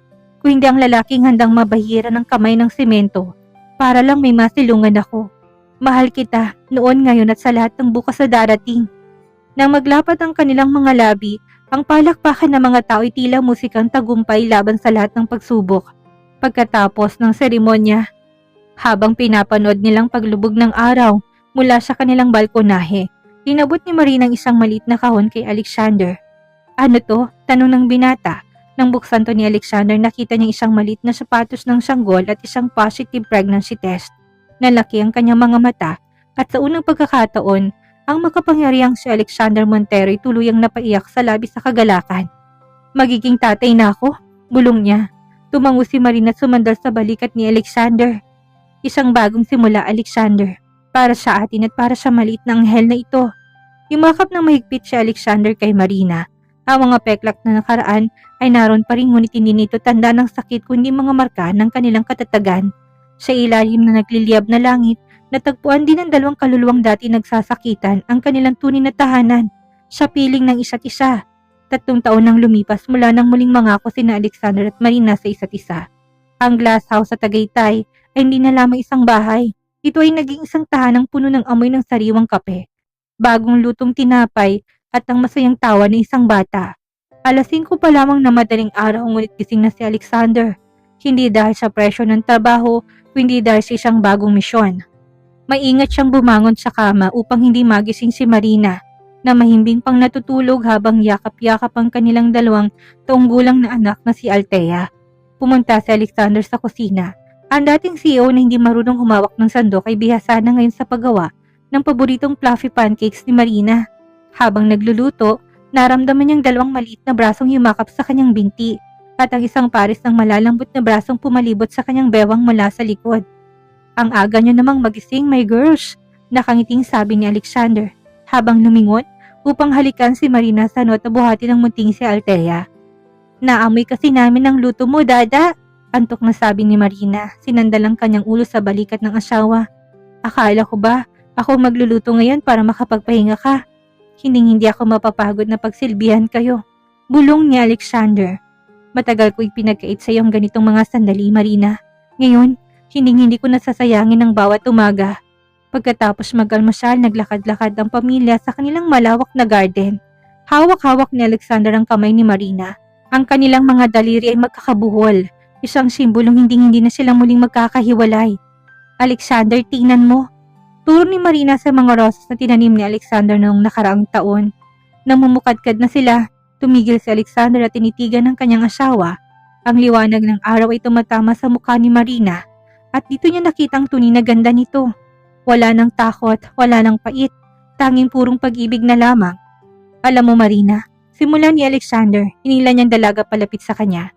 kundi ang lalaking handang mabahira ng kamay ng semento para lang may masilungan ako. Mahal kita noon, ngayon at sa lahat ng bukas na darating. Nang maglapat ang kanilang mga labi, ang palakpakan ng mga tao ay tila musikang tagumpay laban sa lahat ng pagsubok. Pagkatapos ng seremonya, habang pinapanood nilang paglubog ng araw mula sa kanilang balkonahe, inabot ni Marina ang isang maliit na kahon kay Alexander. Ano to? Tanong ng binata. Nang buksan to ni Alexander, nakita niya isang maliit na sapatos ng sanggol at isang positive pregnancy test. Nalaki ang kanyang mga mata at sa unang pagkakataon Ang makapangyarihang si Alexander Montero ay tuluyang napaiyak sa labis sa kagalakan. Magiging tatay na ako, bulong niya. Tumango si Marina at sumandal sa balikat ni Alexander. Isang bagong simula, Alexander. Para sa atin at para sa maliit na anghel na ito. Yumakap ng mahigpit si Alexander kay Marina. Ang mga peklak na nakaraan ay naroon pa rin ngunit hindi nito tanda ng sakit kundi mga marka ng kanilang katatagan. Sa ilalim na nagliliyab na langit, natagpuan din ng dalawang kaluluwang dati nagsasakitan ang kanilang tunay na tahanan sa piling ng isa't isa. 3 taon nang lumipas mula nang muling mangako sina Alexander at Marina sa isa't isa. Ang glass house sa Tagaytay ay hindi na lamang isang bahay. Ito ay naging isang tahanang puno ng amoy ng sariwang kape, bagong lutong tinapay at ang masayang tawa ng isang bata. 5:00 pa lamang na madaling araw ngunit gising na si Alexander. Hindi dahil sa presyo ng trabaho, kundi dahil sa isang bagong misyon. Maingat siyang bumangon sa kama upang hindi magising si Marina na mahimbing pang natutulog habang yakap-yakap ang kanilang 2 taong gulang na anak na si Althea. Pumunta si Alexander sa kusina. Ang dating CEO na hindi marunong humawak ng sandok ay bihasa na ngayon sa paggawa ng paboritong fluffy pancakes ni Marina. Habang nagluluto, naramdaman niyang 2 maliit na brasong yumakap sa kanyang binti at ang isang pares ng malalambot na brasong pumalibot sa kanyang bewang mula sa likod. Ang aga niyo namang magising, my girls, nakangiting sabi ni Alexander habang lumingon upang halikan si Marina sa at buhati ng munting si Althea. Naamoy kasi namin ang luto mo, Dada, antok na sabi ni Marina, sinandal ang kanyang ulo sa balikat ng asawa. Akala ko ba ako magluluto ngayon para makapagpahinga ka? Hindi ako mapapagod na pagsilbihan kayo, bulong ni Alexander. Matagal ko ipinagkait sa iyo ang ganitong mga sandali, Marina. Ngayon, hindi ko nasasayangin ang bawat umaga. Pagkatapos mag-almusal, naglakad-lakad ang pamilya sa kanilang malawak na garden. Hawak-hawak ni Alexander ang kamay ni Marina. Ang kanilang mga daliri ay magkakabuhol, isang simbolong hindi na sila muling magkakahiwalay. Alexander, tingnan mo. Turo ni Marina sa mga rosas na tinanim ni Alexander noong nakaraang taon. Namumukadkad na sila, tumigil si Alexander at tinitigan ng kanyang asawa. Ang liwanag ng araw ay tumatama sa mukha ni Marina at dito niya nakitang tunay na ganda nito. Wala nang takot, wala nang pait, tanging purong pag-ibig na lamang. Alam mo Marina, simula ni Alexander, hinila niyang dalaga palapit sa kanya.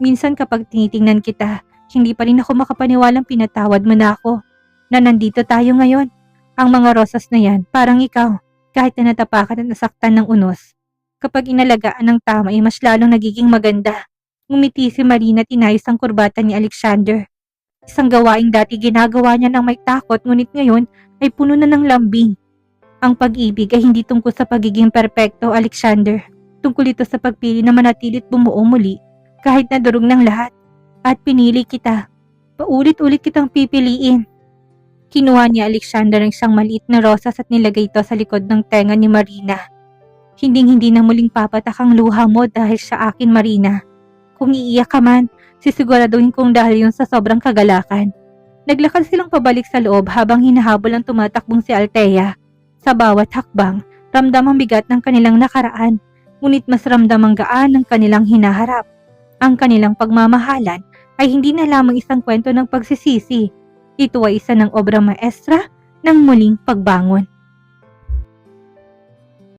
Minsan kapag tinitingnan kita, hindi pa rin ako makapaniwalang pinatawad mo na ako, na nandito tayo ngayon. Ang mga rosas na yan, parang ikaw, kahit na natapakan at nasaktan ng unos. Kapag inalagaan ng tama ay mas lalong nagiging maganda. Ngumiti si Marina at inayos ang kurbata ni Alexander. Isang gawaing dati ginagawa niya ng may takot ngunit ngayon ay puno na ng lambing. Ang pag-ibig ay hindi tungkol sa pagiging perpekto, Alexander. Tungkol ito sa pagpili na manatilit bumuo muli kahit na durog ng lahat. At pinili kita. Paulit-ulit kitang pipiliin. Kinuha ni Alexander ang isang maliit na rosas at nilagay ito sa likod ng tenga ni Marina. Hindi na muling papatak ang luha mo dahil sa akin, Marina. Kung iiyak ka man, sisiguraduhin kong dahil yun sa sobrang kagalakan. Naglakad silang pabalik sa loob habang hinahabol ang tumatakbong si Althea. Sa bawat hakbang, ramdam ang bigat ng kanilang nakaraan, ngunit mas ramdam ang gaan ng kanilang hinaharap. Ang kanilang pagmamahalan ay hindi na lamang isang kwento ng pagsisisi. Ito ay isa ng obra maestra ng muling pagbangon.